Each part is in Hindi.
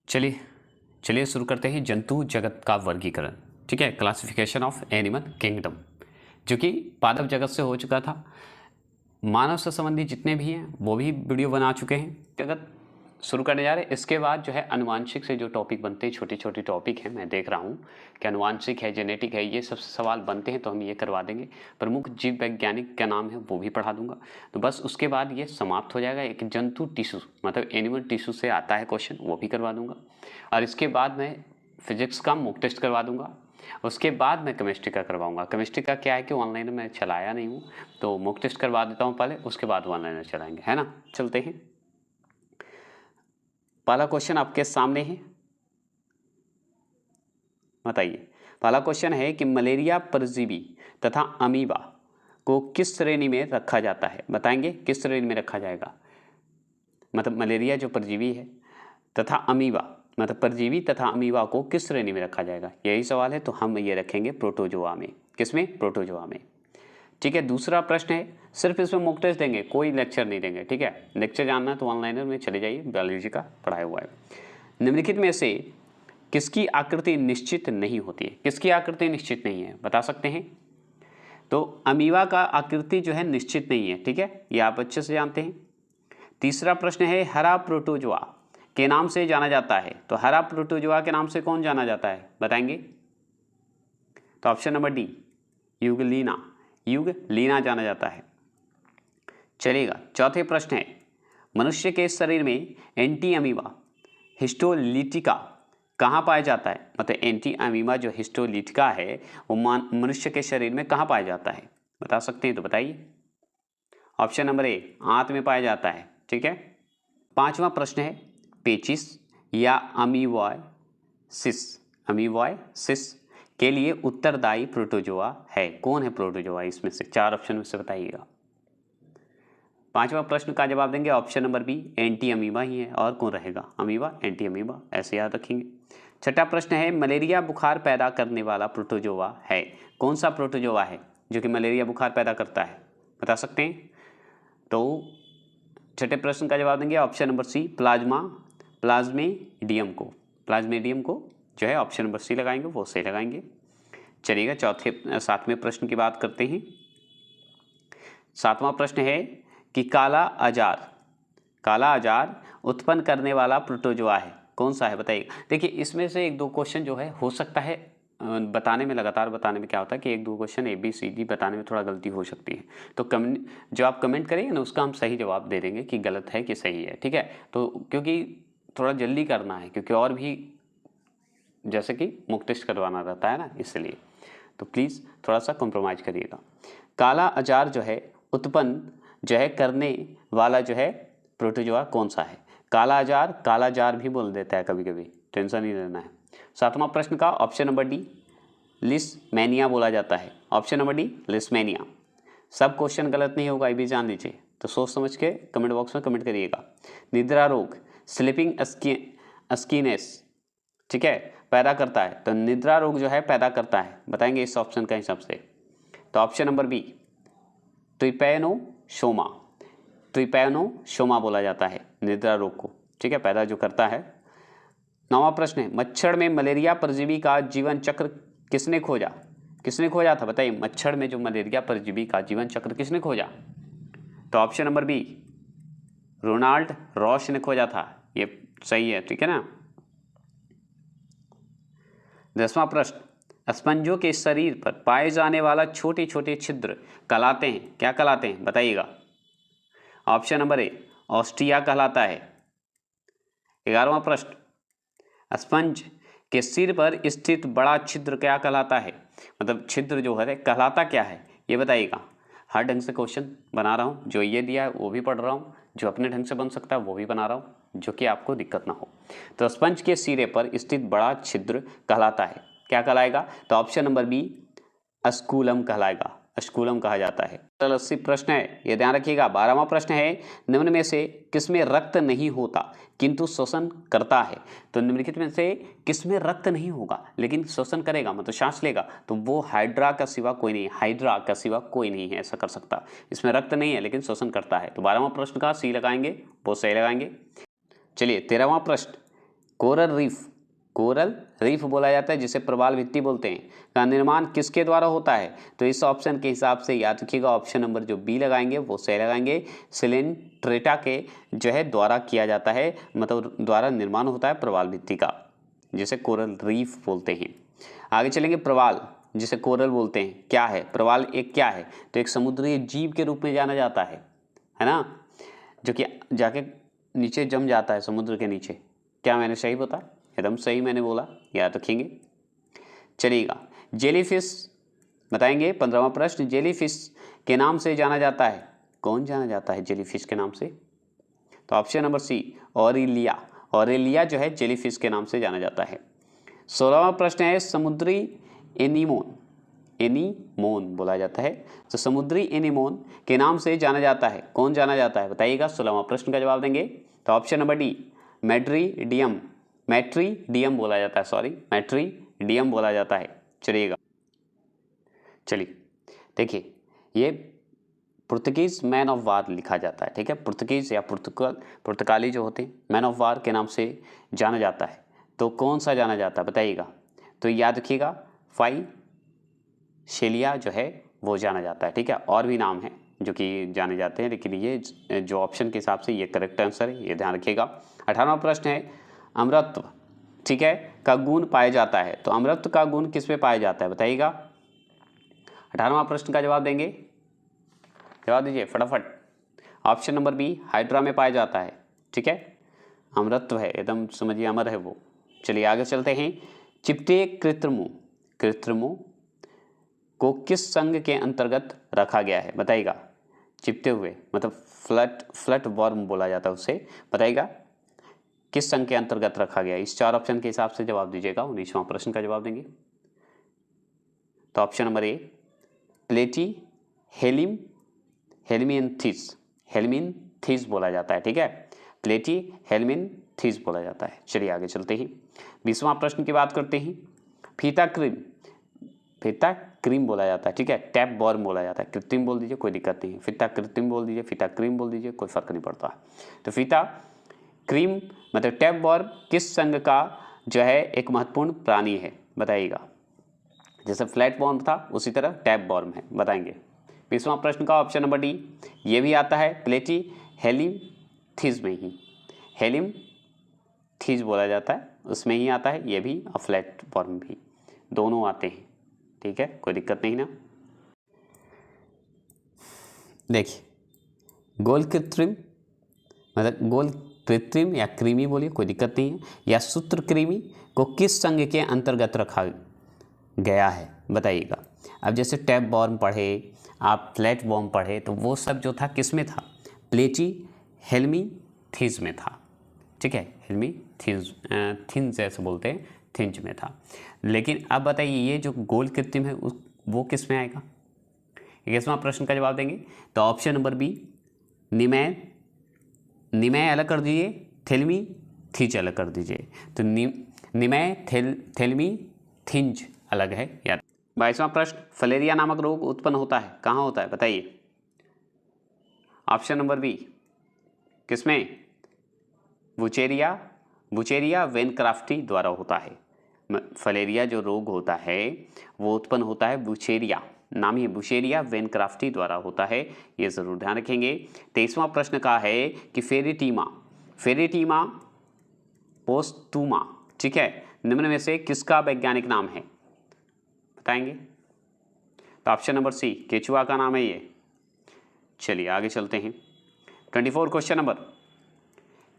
चलिए चलिए शुरू करते हैं जंतु जगत का वर्गीकरण। ठीक है, क्लासिफिकेशन ऑफ एनिमल किंगडम, जो कि पादप जगत से हो चुका था। मानव से संबंधी जितने भी हैं वो भी वीडियो बना चुके हैं। जगत शुरू करने जा रहे हैं। इसके बाद जो है अनुवांशिक से जो टॉपिक बनते हैं, छोटे छोटे टॉपिक हैं, मैं देख रहा हूँ कि अनुवांशिक है, जेनेटिक है, ये सब सवाल बनते हैं तो हम ये करवा देंगे। प्रमुख जीव वैज्ञानिक क्या नाम है वो भी पढ़ा दूंगा। तो बस उसके बाद ये समाप्त हो जाएगा। एक जंतु टिश्यू मतलब एनिमल टिश्यू से आता है क्वेश्चन, वो भी करवा दूंगा। और इसके बाद मैं फिजिक्स का मॉक टेस्ट करवा दूंगा। उसके बाद मैं केमिस्ट्री का करवाऊंगा। केमिस्ट्री का क्या है कि ऑनलाइन में चलाया नहीं हूँ, तो मॉक टेस्ट करवा देता हूँ पहले, उसके बाद ऑनलाइन में चलाएंगे, है ना। चलते हैं। पहला क्वेश्चन आपके सामने है, बताइए। पहला क्वेश्चन है कि मलेरिया परजीवी तथा अमीबा को किस श्रेणी में रखा जाता है। बताएंगे किस श्रेणी में रखा जाएगा। मतलब मलेरिया जो परजीवी है तथा अमीबा मतलब परजीवी तथा अमीबा को किस श्रेणी में रखा जाएगा, यही सवाल है। तो हम ये रखेंगे प्रोटोजोआ में। किसमें? प्रोटोजोआ में। ठीक है। दूसरा प्रश्न है, सिर्फ इसमें मॉक टेस्ट देंगे, कोई लेक्चर नहीं देंगे। ठीक है, लेक्चर जानना है तो ऑनलाइनर में चले जाइए, बायोलॉजी का पढ़ाया हुआ है। निम्नलिखित में से किसकी आकृति निश्चित नहीं होती है। किसकी आकृति निश्चित नहीं है, बता सकते हैं। तो अमीबा का आकृति जो है निश्चित नहीं है। ठीक है, ये आप अच्छे से जानते हैं। तीसरा प्रश्न है, हरा प्रोटोजोआ के नाम से जाना जाता है। तो हरा प्रोटोजोआ के नाम से कौन जाना जाता है, बताएंगे। तो ऑप्शन नंबर डी, यूगलीना। यूगलीना जाना जाता है। चलेगा। चौथे प्रश्न है, मनुष्य के शरीर में एंटी अमीबा हिस्टोलिटिका कहाँ पाया जाता है। मतलब एंटी अमीबा जो हिस्टोलिटिका है वो मनुष्य के शरीर में कहाँ पाया जाता है, बता सकते हैं तो बताइए। ऑप्शन नंबर ए, आंत में पाया जाता है। ठीक है। पांचवा प्रश्न है, पेचिस या अमीबॉयसिस के लिए उत्तरदायी प्रोटोजोआ है। कौन है प्रोटोजोआ इसमें से, चार ऑप्शन में से बताइएगा। पांचवा प्रश्न का जवाब देंगे option number B, entamoeba ही है, और कौन रहेगा, अमीबा, एंटी अमीबा, ऐसे याद रखेंगे। छठा प्रश्न है, मलेरिया बुखार पैदा करने वाला प्रोटोजोआ है। कौन सा प्रोटोजोआ है जो कि मलेरिया बुखार पैदा करता है, बता सकते हैं। तो छठे प्रश्न का जवाब देंगे ऑप्शन नंबर सी, प्लाज्मेडियम को जो है ऑप्शन नंबर सी लगाएंगे, वो सही लगाएंगे। चलिएगा। सातवें प्रश्न की बात करते हैं। सातवां प्रश्न है कि काला अजार उत्पन्न करने वाला प्रोटोजोआ है। कौन सा है बताइए। देखिए इसमें से एक दो क्वेश्चन जो है हो सकता है बताने में, लगातार बताने में क्या होता है कि एक दो क्वेश्चन ABCD बताने में थोड़ा गलती हो सकती है। तो जो आप कमेंट करेंगे ना उसका हम सही जवाब दे देंगे कि गलत है कि सही है। ठीक है। तो क्योंकि थोड़ा जल्दी करना है, क्योंकि और भी जैसे कि मॉक टेस्ट करवाना रहता है ना, इसलिए तो प्लीज़ थोड़ा सा कॉम्प्रोमाइज़ करिएगा। काला अजार जो है उत्पन्न जो है करने वाला जो है प्रोटोजोआ कौन सा है। काला जार भी बोल देता है कभी कभी, टेंशन नहीं लेना है। सातवां प्रश्न का ऑप्शन नंबर डी, लिस्मेनिया बोला जाता है। Option number D, leishmania. सब क्वेश्चन गलत नहीं होगा, ये भी जान लीजिए, तो सोच समझ के कमेंट बॉक्स में कमेंट करिएगा। निद्रा रोग, स्लीपिंग अस्कीनेस, ठीक है, पैदा करता है। तो निद्रा रोग जो है पैदा करता है, बताएंगे इस ऑप्शन का हिसाब से। तो ऑप्शन नंबर बी, ट्रिपैनोसोमा बोला जाता है निद्रा रोग को। ठीक है, पैदा जो करता है। नौवां प्रश्न है, मच्छर में मलेरिया परजीवी का जीवन चक्र किसने खोजा था, बताइए। मच्छर में जो मलेरिया परजीवी का जीवन चक्र किसने खोजा। तो option number B, Ronald Ross ने खोजा था, ये सही है। ठीक है ना। 10वां प्रश्न, स्पंजों के शरीर पर पाए जाने वाला छोटे छोटे छिद्र कहलाते हैं, क्या कहलाते हैं बताइएगा। ऑप्शन नंबर ए, ऑस्टिया कहलाता है। 11वां प्रश्न, स्पंज के सिर पर स्थित बड़ा छिद्र क्या कहलाता है। मतलब छिद्र जो है कहलाता क्या है, ये बताइएगा। हर ढंग से क्वेश्चन बना रहा हूँ, जो ये दिया है वो भी पढ़ रहा हूँ, जो अपने ढंग से बन सकता है वो भी बना रहा हूँ, जो कि आपको दिक्कत ना हो। तो स्पंज के सिरे पर स्थित बड़ा छिद्र कहलाता है, क्या कहलाएगा। तो ऑप्शन नंबर बी, अस्कुलम कहलाएगा, अस्कुलम कहा जाता है। 80 प्रश्न है, ये ध्यान रखिएगा। 12वां प्रश्न है, निम्न में से किसमें रक्त नहीं होता किंतु शोषण करता है। तो निम्नलिखित में से किसमें रक्त नहीं होगा लेकिन शोषण करेगा, मतलब सांस लेगा, तो वो हाइड्रा का सिवा कोई नहीं है, ऐसा कर सकता। इसमें रक्त नहीं है लेकिन शोषण करता है। तो 12वां प्रश्न का सी लगाएंगे, वो सही लगाएंगे। चलिए 13वां प्रश्न, कोरल रीफ, कोरल रीफ बोला जाता है जिसे प्रवाल भित्ति बोलते हैं, का निर्माण किसके द्वारा होता है? तो इस ऑप्शन के हिसाब से याद रखिएगा ऑप्शन नंबर जो बी लगाएंगे वो सही लगाएंगे। सिलेंट्रेटा के जो है द्वारा किया जाता है, मतलब द्वारा निर्माण होता है प्रवाल भित्ति का, जिसे कोरल रीफ बोलते हैं। आगे चलेंगे, प्रवाल जिसे कोरल बोलते हैं क्या है? प्रवाल एक क्या है? तो एक समुद्री जीव के रूप में जाना जाता है ना, जो कि जाके नीचे जम जाता है समुद्र के नीचे। क्या मैंने सही बोला? एकदम सही मैंने बोला, याद रखेंगे। चलिएगा, जेलीफिश बताएंगे 15वां प्रश्न, जेलीफिश के नाम से जाना जाता है, कौन जाना जाता है जेलीफिश के नाम से? तो option number C, Aurelia, Aurelia जो है जेलीफिश के नाम से जाना जाता है। 16वां प्रश्न है, समुद्री एनीमोन, एनीमोन बोला जाता है, तो समुद्री एनीमोन के नाम से जाना जाता है, कौन जाना जाता है बताइएगा। 16वां प्रश्न का जवाब देंगे तो ऑप्शन नंबर डी, मैट्रीडियम, मैट्रीडियम बोला जाता है, सॉरी मैट्रीडियम बोला जाता है। चलिए देखिए, ये पुर्तगीज मैन ऑफ वार लिखा जाता है, ठीक है, पुर्तगीज या पुर्तगाली जो होते हैं मैन ऑफ वार के नाम से जाना जाता है। तो कौन सा जाना जाता है बताइएगा। तो याद रखिएगा फाइशेलिया जो है वो जाना जाता है, ठीक है, और भी नाम है जो कि जाने जाते हैं, लेकिन ये जो ऑप्शन के हिसाब से ये करेक्ट आंसर है, ये ध्यान रखिएगा। 18वां प्रश्न है, अमरत्व, ठीक है, का गुण पाया जाता है, तो अमरत्व का गुण किस में पाया जाता है बताइएगा। 18वां प्रश्न का जवाब देंगे, जवाब दीजिए फटाफट। ऑप्शन नंबर बी, हाइड्रा में पाया जाता है, ठीक है, अमरत्व है, एकदम समझिए अमर है वो। चलिए आगे चलते हैं, चिपटे कृत्रिमों को किस संघ के अंतर्गत रखा गया है बताइएगा। चिपटे हुए मतलब फ्लैट वर्म बोला जाता है उसे, बताइएगा किस संघ के अंतर्गत रखा गया है। इस 4 ऑप्शन के हिसाब से जवाब दीजिएगा। 19वां प्रश्न का जवाब देंगे तो ऑप्शन नंबर ए, प्लेटी हेलमिनथीस, हेलमिनथीस बोला जाता है, ठीक है, प्लेटी हेलमिनथीस बोला जाता है। चलिए आगे चलते हैं, 20वां प्रश्न की बात करते हैं, फीता क्रीम बोला जाता है, ठीक है, टैप बॉर्म बोला जाता है, कृत्रिम बोल दीजिए कोई दिक्कत नहीं है, फीता कृत्रिम बोल दीजिए, फीता क्रीम बोल दीजिए, कोई फर्क नहीं पड़ता। तो फीता क्रीम मतलब टैप बॉर्म किस संघ का जो है एक महत्वपूर्ण प्राणी है बताइएगा। जैसे फ्लैट बॉर्म था उसी तरह टैप बॉर्म है, बताएंगे। 20वां प्रश्न का ऑप्शन नंबर डी, ये भी आता है प्लेटी हेलिमथीस में ही, हेलिमथीस बोला जाता है उसमें ही आता है, ये भी और फ्लैट बॉर्म भी, दोनों आते हैं, ठीक है, कोई दिक्कत नहीं ना। देखिए, गोल कृत्रिम मतलब गोल कृत्रिम या क्रीमी बोलिए कोई दिक्कत नहीं है, या सूत्र क्रीमी को किस संघ के अंतर्गत रखा गया है बताइएगा। अब जैसे टैप बॉर्म पढ़े आप, फ्लैट बॉर्म पढ़े, तो वो सब जो था किस में था, प्लेटी हेलमिनथीस में था, ठीक है, हेलमिनथीस जैसे बोलते हैं, थिंच में था। लेकिन अब बताइए ये जो गोल कृत्रिम है वो किस में आएगा। 21वां प्रश्न का जवाब देंगे तो ऑप्शन नंबर बी, निमय अलग कर दीजिए, थेलमीथीज अलग कर दीजिए, तो निमय थेलमीथीज अलग है याद। 22वां प्रश्न, फलेरिया नामक रोग उत्पन्न होता है, कहाँ होता है बताइए। ऑप्शन नंबर बी, किसमें, बुचेरिया वेनक्राफ्टी द्वारा होता है। फलेरिया जो रोग होता है वो उत्पन्न होता है बुचेरिया, नाम ही बुचेरिया वेनक्राफ्टी द्वारा होता है, ये जरूर ध्यान रखेंगे। 23वां प्रश्न का है कि फेरिटीमा पोस्टुमा, ठीक है, निम्न में से किसका वैज्ञानिक नाम है बताएंगे। तो ऑप्शन नंबर सी, केचुआ का नाम है ये। चलिए आगे चलते हैं, 24 क्वेश्चन नंबर,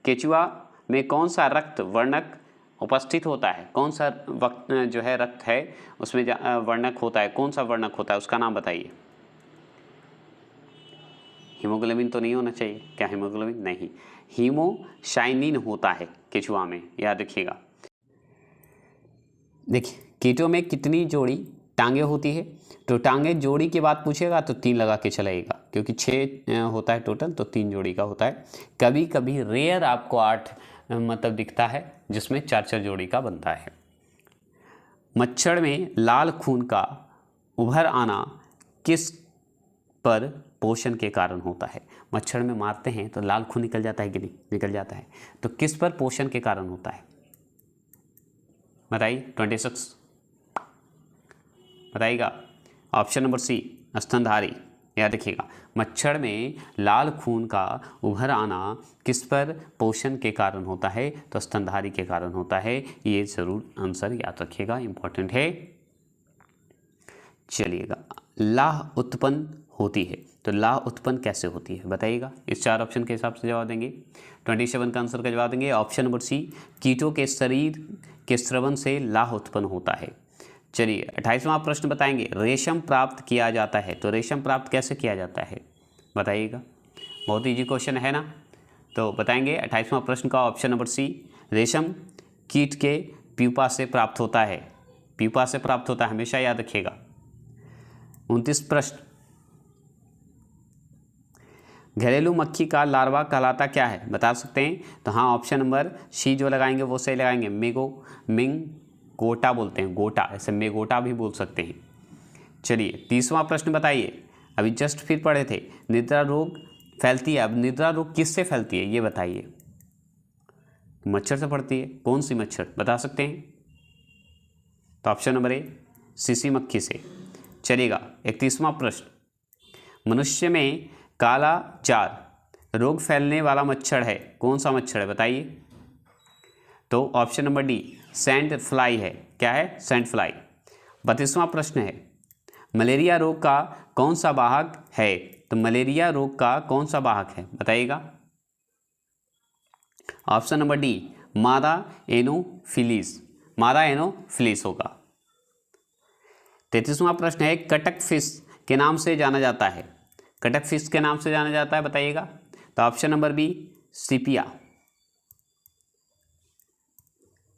केचुआ में कौन सा रक्त वर्णक उपस्थित होता है, कौन सा वक्त जो है रक्त है उसमें वर्णक होता है, कौन सा वर्णक होता है उसका नाम बताइए। हीमोग्लोबिन तो नहीं होना चाहिए, क्या हीमोग्लोबिन, नहीं, हीमोसाइनिन होता है केचुआ में, याद रखिएगा। देखिए, कीटों में कितनी जोड़ी टांगे होती है, तो टांगे जोड़ी की बात पूछेगा तो 3 लगा के चलाइएगा, क्योंकि 6 होता है टोटल, तो 3 जोड़ी का होता है। कभी कभी रेयर आपको 8 मतलब दिखता है जिसमें 4 जोड़ी का बनता है। मच्छर में लाल खून का उभर आना किस पर पोषण के कारण होता है। मच्छर में मारते हैं तो लाल खून निकल जाता है कि नहीं, निकल जाता है, तो किस पर पोषण के कारण होता है बताइए 26 बताइएगा। ऑप्शन नंबर सी स्तनधारी। याद रखिएगा, मच्छर में लाल खून का उभर आना किस पर पोषण के कारण होता है? तो स्तनधारी के कारण होता है। ये जरूर आंसर याद रखिएगा, इंपॉर्टेंट है। चलिएगा, लाह उत्पन्न होती है, तो लाह उत्पन्न कैसे होती है बताइएगा। इस 4 ऑप्शन के हिसाब से जवाब देंगे। 27 का आंसर का जवाब देंगे ऑप्शन नंबर सी, कीटों के शरीर के स्रवण से लाह उत्पन्न होता है। चलिए 28वां प्रश्न बताएंगे, रेशम प्राप्त किया जाता है, तो रेशम प्राप्त कैसे किया जाता है बताइएगा। बहुत इजी क्वेश्चन है ना। तो बताएंगे 28वां प्रश्न का ऑप्शन नंबर सी, रेशम कीट के प्यूपा से प्राप्त होता है। प्यूपा से प्राप्त होता है, हमेशा याद रखिएगा। 29 प्रश्न, घरेलू मक्खी का लार्वा कहलाता क्या है बता सकते हैं? तो हाँ, ऑप्शन नंबर सी जो लगाएंगे वो सही लगाएंगे। मिंग गोटा बोलते हैं, गोटा, ऐसे मेगोटा भी बोल सकते हैं। चलिए 30वां प्रश्न बताइए, अभी जस्ट फिर पढ़े थे, निद्रा रोग फैलती है। अब निद्रा रोग किससे फैलती है ये बताइए। मच्छर से पड़ती है, कौन सी मच्छर बता सकते हैं? तो ऑप्शन नंबर ए सीसी मक्खी से। चलिएगा 31वां प्रश्न, मनुष्य में काला जार रोग फैलने वाला मच्छर है, कौन सा मच्छर है बताइए। तो option number D sand fly है। क्या है? Sand fly. 32वां प्रश्न है, मलेरिया रोग का कौन सा वाहक है? तो मलेरिया रोग का कौन सा वाहक है बताइएगा। ऑप्शन नंबर डी मादा एनोफिलीस, मादा एनोफिलीस होगा। 33वां प्रश्न है, कटक फिश के नाम से जाना जाता है, कटक फिश के नाम से जाना जाता है बताइएगा। तो ऑप्शन नंबर बी सीपिया।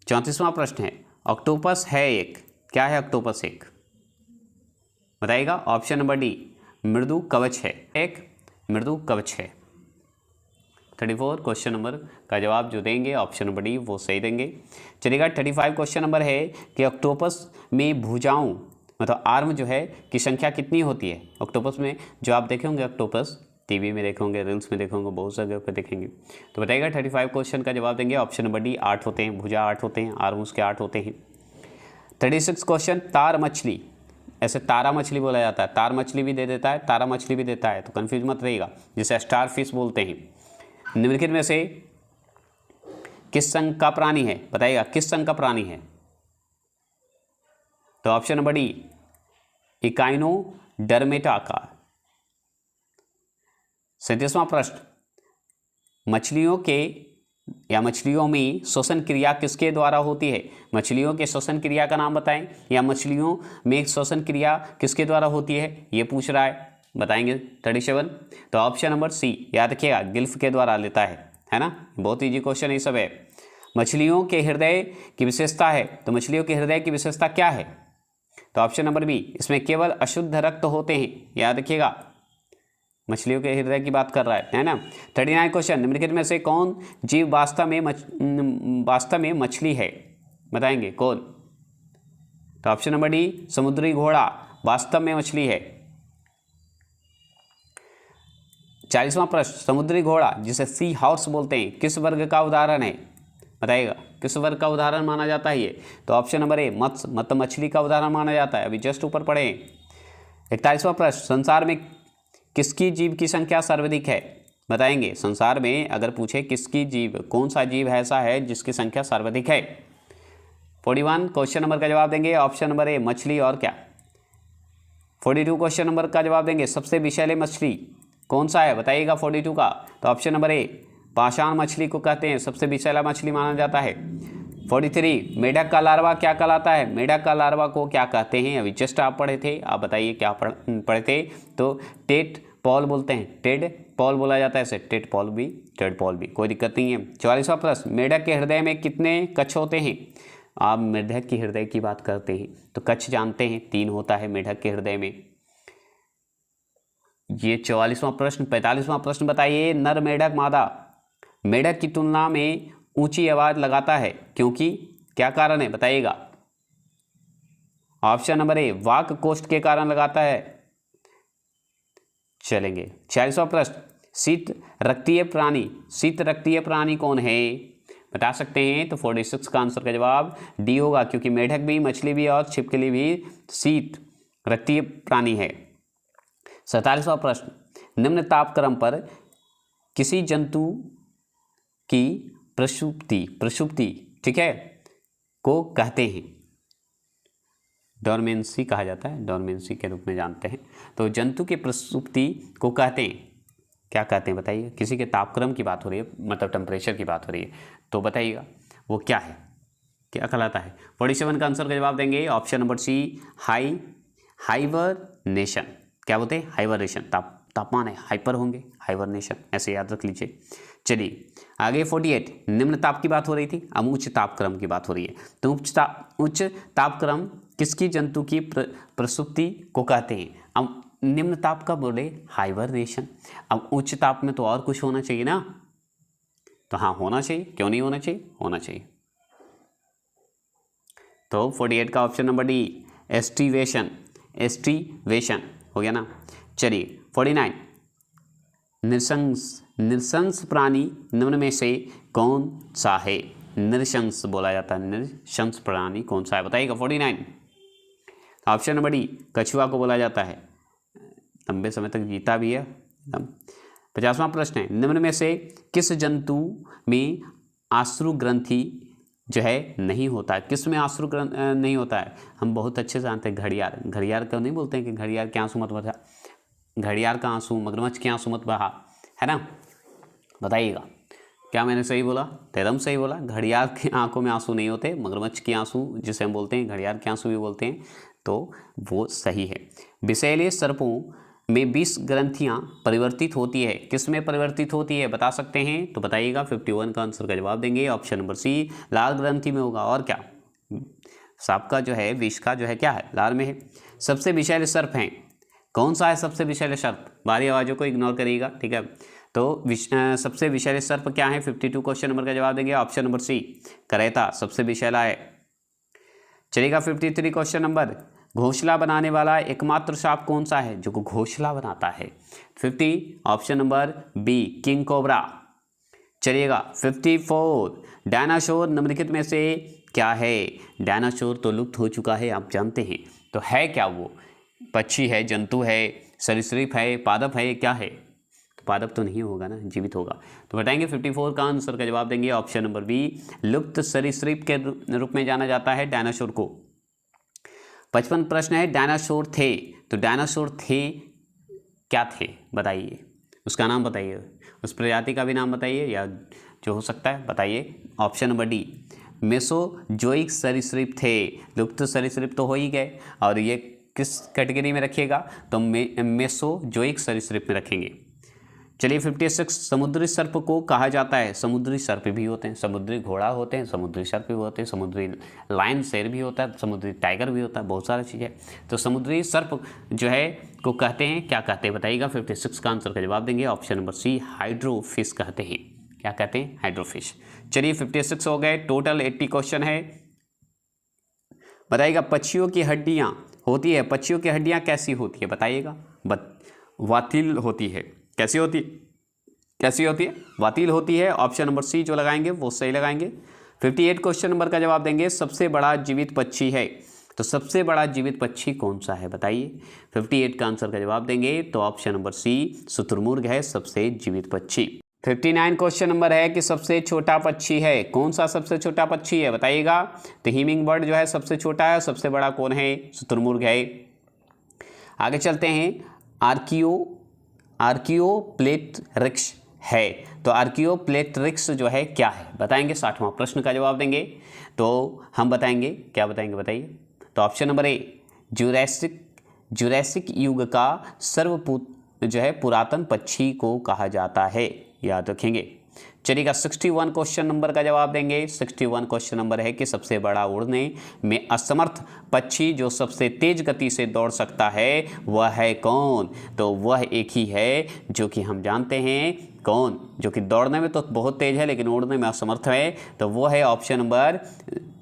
34वां प्रश्न है, ऑक्टोपस है एक, क्या है ऑक्टोपस एक बताइएगा। ऑप्शन नंबर डी मृदु कवच है, एक मृदु कवच है। 34 क्वेश्चन नंबर का जवाब जो देंगे ऑप्शन नंबर डी वो सही देंगे। चलिएगा 35 क्वेश्चन नंबर है कि ऑक्टोपस में भुजाओं मतलब आर्म जो है की संख्या कितनी होती है? ऑक्टोपस में जो आप देखे होंगे, ऑक्टोपस टीवी में देखे होंगे, रील्स में देखे होंगे, बहुत जगह पे देखेंगे। तो बताइएगा 35 क्वेश्चन का जवाब देंगे ऑप्शन नंबर डी 8 होते हैं, भुजा 8 होते हैं, आर्म उसके 8 होते हैं। 36 क्वेश्चन, तार मछली, ऐसे तारा मछली बोला जाता है, तार मछली भी दे देता है, तारा मछली भी देता है, तो कन्फ्यूज मत रहिएगा, जिसे स्टार फिश बोलते हैं। निम्नलिखित में से किस संघ का प्राणी है बताइएगा, किस संघ का प्राणी है? तो ऑप्शन नंबर डी इकाइनोडर्मेटा का। 37वां प्रश्न, मछलियों के या मछलियों में श्वसन क्रिया किसके द्वारा होती है? मछलियों के श्वसन क्रिया का नाम बताएं, या मछलियों में श्वसन क्रिया किसके द्वारा होती है ये पूछ रहा है, बताएंगे 37। तो ऑप्शन नंबर सी याद रखिएगा, गिल्फ के द्वारा लेता है ना। बहुत इजी क्वेश्चन ये सब है। मछलियों के हृदय की विशेषता है, तो मछलियों के हृदय की विशेषता क्या है? तो ऑप्शन नंबर बी, इसमें केवल अशुद्ध रक्त होते हैं, याद रखिएगा, मछलियों के हृदय की बात कर रहा है ना। 39 क्वेश्चन, निम्नलिखित में से कौन जीव वास्तव में मछली है बताएंगे, कौन? तो ऑप्शन नंबर डी समुद्री घोड़ा वास्तव में मछली है। 40वां प्रश्न, समुद्री घोड़ा जिसे सी हॉर्स बोलते हैं किस वर्ग का उदाहरण है बताइएगा, किस वर्ग का उदाहरण माना जाता है ये? तो ऑप्शन नंबर ए मत्स्य मतलब मछली का उदाहरण माना जाता है, अभी जस्ट ऊपर पढ़े। 41वां प्रश्न, संसार में किसकी जीव की संख्या सर्वाधिक है बताएंगे। संसार में अगर पूछे किसकी जीव, कौन सा जीव ऐसा है जिसकी संख्या सर्वाधिक है? 41 क्वेश्चन नंबर का जवाब देंगे ऑप्शन नंबर ए मछली, और क्या? 42 क्वेश्चन नंबर का जवाब देंगे सबसे विषैले मछली कौन सा है बताइएगा 42 का। तो ऑप्शन नंबर ए पाषाण मछली को कहते हैं, सबसे विषैला मछली माना जाता है। 43 मेढक का लार्वा क्या कहलाता है? मेढक का लार्वा को क्या कहते हैं? अभी जस्ट आप पढ़े थे, आप बताइए क्या पढ़े थे? तो टेट पॉल बोलते हैं, टेड पॉल बोला जाता है, ऐसे टेट पॉल भी, कोई दिक्कत नहीं है। 44वां प्रश्न, मेढक के हृदय में कितने कच्छ होते हैं? आप मेढक की हृदय की बात करते हैं तो कच्छ जानते हैं, 3 होता है मेढक के हृदय में। ये 44वां प्रश्न। 45वां प्रश्न बताइए, नर मेढक मादा मेढक की तुलना में ऊंची आवाज लगाता है क्योंकि, क्या कारण है बताइएगा। ऑप्शन नंबर ए वाक कोष्ठ के कारण लगाता है। चलेंगे 46वां प्रश्न, शीत रक्तीय प्राणी कौन है बता सकते हैं? तो 46 का आंसर का जवाब डी होगा, क्योंकि मेढक भी, मछली भी और छिपकली भी शीत रक्तीय प्राणी है। 47वां प्रश्न, निम्न तापक्रम पर किसी जंतु की प्रसुप्ति ठीक है को कहते हैं? डोरमेंसी कहा जाता है, डोरमेंसी के रूप में जानते हैं। तो जंतु की प्रसुप्ति को कहते हैं, क्या कहते हैं बताइए? किसी के तापक्रम की बात हो रही है, मतलब टेम्परेचर की बात हो रही है, तो बताइएगा वो क्या है, क्या कहलाता है? 47 का आंसर का जवाब देंगे ऑप्शन नंबर सी, हाइबरनेशन। क्या बोलते हैं? हाइबरनेशन। तापमान है, हाइपर होंगे, हाइबरनेशन, ऐसे याद रख लीजिए। चलिए आगे 48, निम्न ताप की बात हो रही थी, अब उच्च तापक्रम की बात हो रही है। तो उच्च तापक्रम किसकी जंतु की प्रसुप्ति को कहते हैं? अब निम्न ताप का बोले हाइबरनेशन। अब उच्च ताप में तो और कुछ होना चाहिए ना, तो हाँ होना चाहिए, क्यों नहीं होना चाहिए? होना चाहिए। तो 48 का ऑप्शन नंबर डी, एस्टिवेशन हो गया ना। चलिए 49, नृशंस प्राणी निम्न में से कौन सा है? नृशंस बोला जाता है, नृशंस प्राणी कौन सा है बताइएगा? 49 ऑप्शन नंबर डी, कछुआ को बोला जाता है, लंबे समय तक जीता भी है। 50वां प्रश्न है, निम्न में से किस जंतु में आश्रु ग्रंथि जो है नहीं होता है? किस में आश्रु ग्रंथ नहीं होता है? हम बहुत अच्छे से जानते हैं, घड़ियाल को नहीं बोलते हैं कि घड़ियाल के आंसू मत बहा, घड़ियाल का आंसू, मगरमच्छ के आंसू मत बहा, है ना? बताइएगा क्या मैंने सही बोला? एकदम सही बोला। घड़ियाल की आंखों में आंसू नहीं होते, मगरमच्छ के आंसू जिसे हम बोलते हैं घड़ियाल के आंसू भी बोलते हैं, तो वो सही है। विषैले सर्पों में 20 ग्रंथियां परिवर्तित होती है, किस में परिवर्तित होती है बता सकते हैं? तो बताइएगा। 51 का आंसर का जवाब देंगे ऑप्शन नंबर सी, लाल ग्रंथि में होगा। और क्या, सांप का जो है विष का जो है क्या है? लाल में है। सबसे विषैले सर्प हैं, कौन सा है सबसे विषैले सर्प? बाहरी आवाज़ों को इग्नोर करिएगा, ठीक है। तो सबसे विषैले सर्प क्या है? 52 क्वेश्चन नंबर का जवाब देंगे ऑप्शन नंबर सी, करैता सबसे विषैला है। चलिएगा 53 क्वेश्चन नंबर, घोंसला बनाने वाला एकमात्र सांप कौन सा है जो घोंसला बनाता है? 50 option number B, king cobra. चलिएगा 54, डायनासोर निम्नलिखित में से क्या है? डायनासोर तो लुप्त हो चुका है, आप जानते हैं, तो है क्या वो? पक्षी है, जंतु है, सरीसृप है, पादप है, क्या है? तो पादप तो नहीं होगा ना, जीवित होगा। तो बताएंगे 54 का आंसर का जवाब देंगे ऑप्शन नंबर बी, लुप्त सरीसृप के रूप में जाना जाता है डायनासोर को। 55 प्रश्न है, डायनासोर थे, तो डायनासोर थे क्या थे बताइए? उसका नाम बताइए, उस प्रजाति का भी नाम बताइए, या जो हो सकता है बताइए। ऑप्शन नंबर डी, मेसोजोइक सरीसृप थे। लुप्त सरीसृप तो हो ही गए, और ये किस कैटेगरी में रखिएगा? तो मेसोजोइक सरीसृप में रखेंगे। चलिए 56, समुद्री सर्प को कहा जाता है, समुद्री सर्प भी होते हैं, समुद्री घोड़ा होते हैं, समुद्री सर्प भी होते हैं, समुद्री लायन शेर भी होता है, समुद्री टाइगर भी होता है, बहुत सारी चीज़ें। तो समुद्री सर्प जो है को कहते हैं, क्या कहते हैं बताइएगा? 56 का आंसर का जवाब देंगे ऑप्शन नंबर सी, हाइड्रोफिश कहते हैं। क्या कहते हैं? हाइड्रोफिश। चलिए 56 हो गए, टोटल 80 क्वेश्चन है। बताइएगा, पक्षियों की हड्डियाँ होती है, पक्षियों की हड्डियाँ कैसी होती है बताइएगा? वातिल होती है। कैसी होती है? वातिल होती है। ऑप्शन नंबर सी जो लगाएंगे वो सही लगाएंगे। 58 क्वेश्चन नंबर का जवाब देंगे, सबसे बड़ा जीवित पक्षी है, तो सबसे बड़ा जीवित पक्षी कौन सा है बताइए? 58 का आंसर का जवाब देंगे तो ऑप्शन नंबर सी, शुतुरमुर्ग है सबसे जीवित पक्षी। 59 क्वेश्चन नंबर है कि सबसे छोटा पक्षी है, कौन सा सबसे छोटा पक्षी है बताइएगा? तो हिमिंग बर्ड जो है सबसे छोटा है, सबसे बड़ा कौन है? शुतुरमुर्ग है। आगे चलते हैं, आर्कियोप्लेटरिक्स है, तो आर्कियोप्लेटरिक्स जो है क्या है बताएंगे? 60वां प्रश्न का जवाब देंगे तो हम बताएंगे, क्या बताएंगे बताइए? तो ऑप्शन नंबर ए, जुरैसिक युग का पुरातन पक्षी को कहा जाता है, याद रखेंगे। चलिएगा 61 क्वेश्चन नंबर का जवाब देंगे। 61 क्वेश्चन नंबर है कि सबसे बड़ा उड़ने में असमर्थ पक्षी जो सबसे तेज गति से दौड़ सकता है वह है कौन? तो वह एक ही है जो कि हम जानते हैं, कौन? जो कि दौड़ने में तो बहुत तेज है लेकिन उड़ने में असमर्थ है, तो वह है ऑप्शन नंबर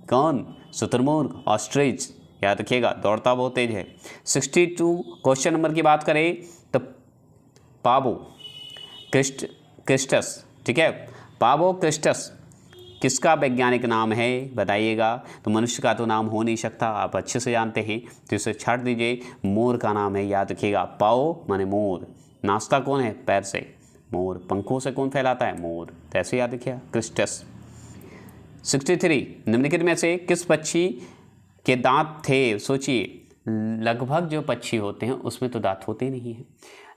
कौन? शुतुरमुर्ग, ऑस्ट्रिच। याद रखिएगा, दौड़ता बहुत तेज है। 62 क्वेश्चन नंबर की बात करें तो पाबो क्रिस्टस, ठीक है, पाबो क्रिस्टस किसका वैज्ञानिक नाम है बताइएगा। तो मनुष्य का तो नाम हो नहीं सकता, आप अच्छे से जानते हैं, तो इसे छाट दीजिए। मोर का नाम है, याद रखिएगा। पाओ माने मोर। नाचता कौन है? पैर से। मोर। पंखों से कौन फैलाता है? मोर। तो ऐसे याद रखिएगा, क्रिस्टस। 63 निम्नलिखित में से किस पक्षी के दांत थे? सोचिए, लगभग जो पक्षी होते हैं उसमें तो दांत होते नहीं हैं,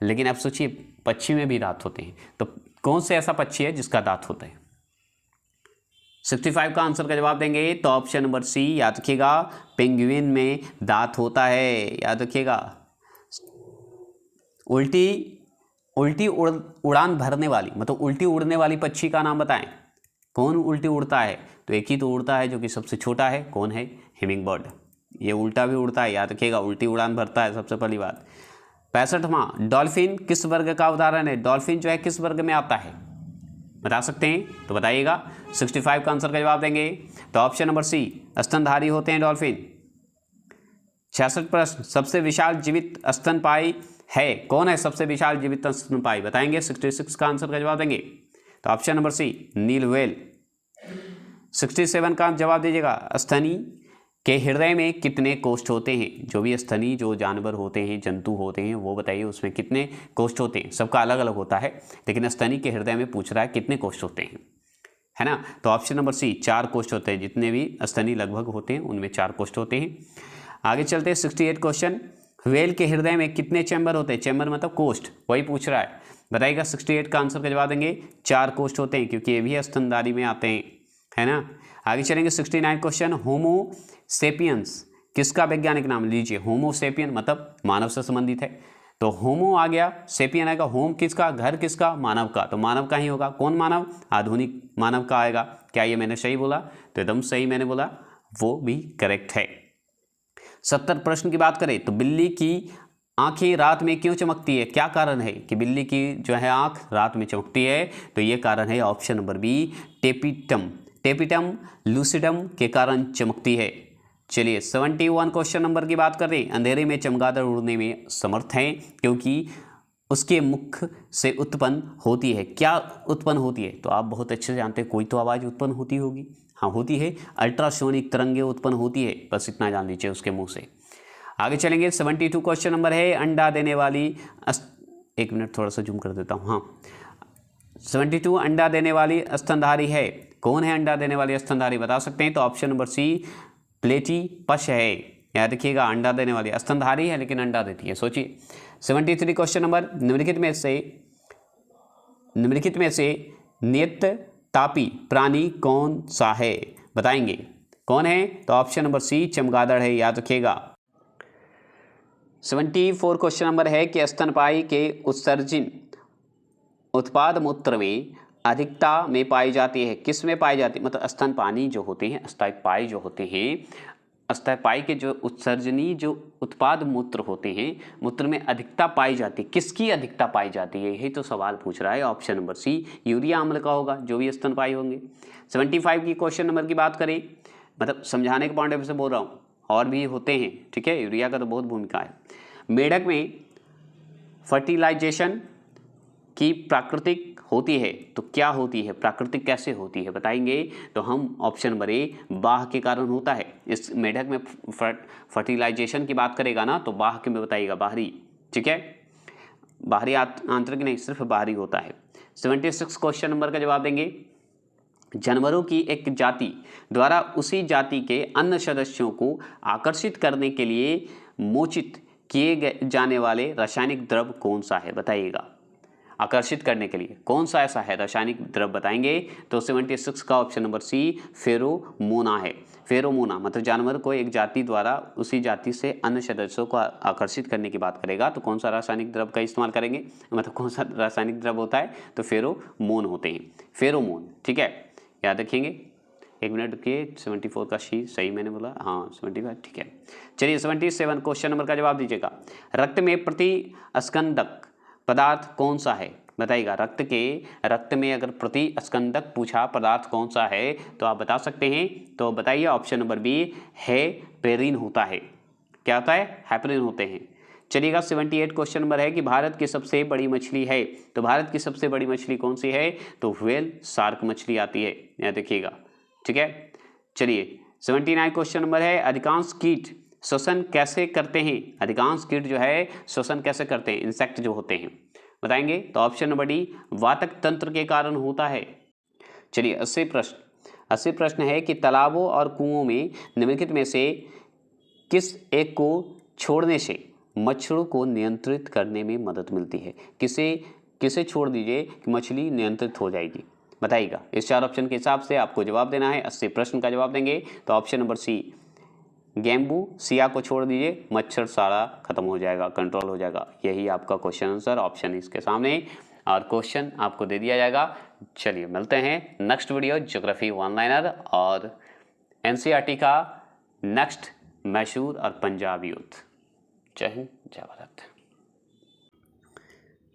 लेकिन अब सोचिए पक्षी में भी दांत होते हैं, तो कौन से ऐसा पक्षी है जिसका दांत होता है? 65 का आंसर का जवाब देंगे तो ऑप्शन नंबर सी, याद रखिएगा, पेंगुइन में दांत होता है, याद रखिएगा। उल्टी उड़ान भरने वाली, मतलब उल्टी उड़ने वाली पक्षी का नाम बताएं। कौन उल्टी उड़ता है? तो एक ही तो उड़ता है जो कि सबसे छोटा है, कौन है? Humming bird. ये उल्टा भी उड़ता है, याद रखिएगा, उल्टी उड़ान भरता है, सबसे पहली बात। 65वां, डॉल्फिन किस वर्ग का उदाहरण है? डॉल्फिन जो है किस वर्ग में आता है, बता सकते हैं तो बताइएगा। 65 का आंसर का जवाब देंगे तो ऑप्शन नंबर सी, स्तनधारी होते हैं डॉल्फिन। 66 प्रश्न, सबसे विशाल जीवित स्तनपायी है, कौन है सबसे विशाल जीवित स्तनपायी? बताएंगे। 66 का आंसर का जवाब देंगे तो ऑप्शन नंबर सी, नील व्हेल। 67 का जवाब दीजिएगा, स्तनी के हृदय में कितने कोष्ठ होते हैं? जो भी स्तनी जो जानवर होते हैं, जंतु होते हैं, वो बताइए उसमें कितने कोष्ठ होते हैं। सबका अलग अलग होता है, लेकिन स्तनी के हृदय में पूछ रहा है कितने कोष्ठ होते हैं, है ना। तो ऑप्शन नंबर सी, 4 कोष्ठ होते हैं। जितने भी स्तनी लगभग होते हैं उनमें 4 कोष्ठ होते हैं। आगे चलते हैं 68 क्वेश्चन, व्हेल के हृदय में कितने चैम्बर होते हैं? चैम्बर मतलब कोष्ठ, वही पूछ रहा है, बताइएगा। 68 का आंसर का जवाब देंगे 4 कोष्ठ होते हैं, क्योंकि ये भी स्तनधारी में आते हैं, है ना। आगे चलेंगे 69 क्वेश्चन, होमो सेपियंस किसका वैज्ञानिक नाम? लीजिए, होमो सेपियन मतलब मानव से संबंधित है, तो होमो आ गया, सेपियन आएगा, होम किसका? घर किसका? मानव का, तो मानव का ही होगा। कौन मानव? आधुनिक मानव का आएगा। क्या ये मैंने सही बोला? तो एकदम सही मैंने बोला, वो भी करेक्ट है। 70 प्रश्न की बात करें तो बिल्ली की आंखें रात में क्यों चमकती है? क्या कारण है कि बिल्ली की जो है आंख रात में चमकती है? तो ये कारण है option number B, tapetum. Tapetum lucidum के कारण चमकती है। चलिए 71 क्वेश्चन नंबर की बात कर रहे हैं, अंधेरे में चमगादड़ उड़ने में समर्थ है क्योंकि उसके मुख से उत्पन्न होती है। क्या उत्पन्न होती है? तो आप बहुत अच्छे से जानते हैं, कोई तो आवाज़ उत्पन्न होती होगी। हाँ होती है, अल्ट्रासोनिक तरंगें उत्पन्न होती है, बस इतना जान लीजिए उसके मुंह से। आगे चलेंगे 72 क्वेश्चन नंबर है, अंडा देने वाली एक मिनट थोड़ा सा जूम कर देता हूँ। हाँ 72, अंडा देने वाली स्तनधारी है, कौन है अंडा देने वाली स्तनधारी? बता सकते हैं तो ऑप्शन नंबर सी, प्लेटिपस है। याद रखिएगा, अंडा देने वाली स्तनधारी है लेकिन अंडा देती है। सोचिए 73 क्वेश्चन नंबर, निम्नलिखित में से नियत तापी प्राणी कौन सा है? बताएंगे कौन है? तो ऑप्शन नंबर सी, चमगादड़ है, याद रखिएगा। 74 क्वेश्चन नंबर है कि स्तनपायी के उत्सर्जन उत्पाद मूत्र में अधिकता में पाई जाती है, किस में पाई जाती है? मतलब स्तनपायी जो होते हैं, स्तनपायी जो होते हैं, स्तनपायी के जो उत्सर्जनी जो उत्पाद मूत्र होते हैं, मूत्र में अधिकता पाई जाती है, किसकी अधिकता पाई जाती है? यही तो सवाल पूछ रहा है। ऑप्शन नंबर सी, यूरिया अम्ल का होगा, जो भी स्तनपायी होंगे। 75 की क्वेश्चन नंबर की बात करें, मतलब समझाने के पॉइंट ऑफ व्यू से बोल रहा हूँ, और भी होते हैं, ठीक है, यूरिया का तो बहुत भूमिका है। मेढक में फर्टिलाइजेशन की प्राकृतिक होती है तो क्या होती है? प्राकृतिक कैसे होती है बताएंगे तो हम ऑप्शन नंबर ए, बाह के कारण होता है। इस मेढक में फर्टिलाइजेशन की बात करेगा ना तो बाह के में बताइएगा, बाहरी, ठीक है, बाहरी आंतरिक नहीं, सिर्फ बाहरी होता है। 76 क्वेश्चन नंबर का जवाब देंगे, जानवरों की एक जाति द्वारा उसी जाति के अन्य सदस्यों को आकर्षित करने के लिए मोचित किए जाने वाले रासायनिक द्रव्य कौन सा है? बताइएगा, आकर्षित करने के लिए कौन सा ऐसा है रासायनिक द्रव्य? बताएंगे तो 76 का ऑप्शन नंबर सी, फेरोमोना है। फेरोमोना मतलब जानवर को एक जाति द्वारा उसी जाति से अन्य सदस्यों को आकर्षित करने की बात करेगा तो कौन सा रासायनिक द्रव्य का इस्तेमाल करेंगे, मतलब कौन सा रासायनिक द्रव्य होता है? तो फेरोमोन होते हैं, फेरोमोन, ठीक है, याद रखेंगे। एक मिनट के 74 का शी सही मैंने बोला, हाँ 75, ठीक है। चलिए 77 क्वेश्चन नंबर का जवाब दीजिएगा, रक्त में प्रतिस्कंदक पदार्थ कौन सा है? बताइएगा, रक्त में अगर प्रतिस्कंदक पूछा पदार्थ कौन सा है तो आप बता सकते हैं, तो बताइए ऑप्शन नंबर बी, हेपेरिन होता है। क्या होता है? हेपेरिन होते हैं। चलिएगा 78 क्वेश्चन नंबर है कि भारत की सबसे बड़ी मछली है, तो भारत की सबसे बड़ी मछली कौन सी है? तो व्हेल शार्क मछली आती है, याद देखिएगा, ठीक है। चलिए 79 क्वेश्चन नंबर है, अधिकांश कीट श्वसन कैसे करते हैं? अधिकांश कीट जो है श्वसन कैसे करते हैं, इंसेक्ट जो होते हैं, बताएंगे? तो ऑप्शन नंबर डी, वातक तंत्र के कारण होता है। चलिए 80 प्रश्न है कि तालाबों और कुओं में निम्नलिखित में से किस एक को छोड़ने से मच्छरों को नियंत्रित करने में मदद मिलती है? किसे छोड़ दीजिए कि मछली नियंत्रित हो जाएगी, बताइएगा। इस 4 ऑप्शन के हिसाब से आपको जवाब देना है। 80 प्रश्न का जवाब देंगे तो ऑप्शन नंबर सी, गेम्बू सिया को छोड़ दीजिए, मच्छर सारा खत्म हो जाएगा, कंट्रोल हो जाएगा। यही आपका क्वेश्चन आंसर ऑप्शन इसके सामने, और क्वेश्चन आपको दे दिया जाएगा। चलिए मिलते हैं next video geography one liner और एनसीईआरटी का नेक्स्ट मैसूर और पंजाब यूथ। जय हिंद, जय भारत।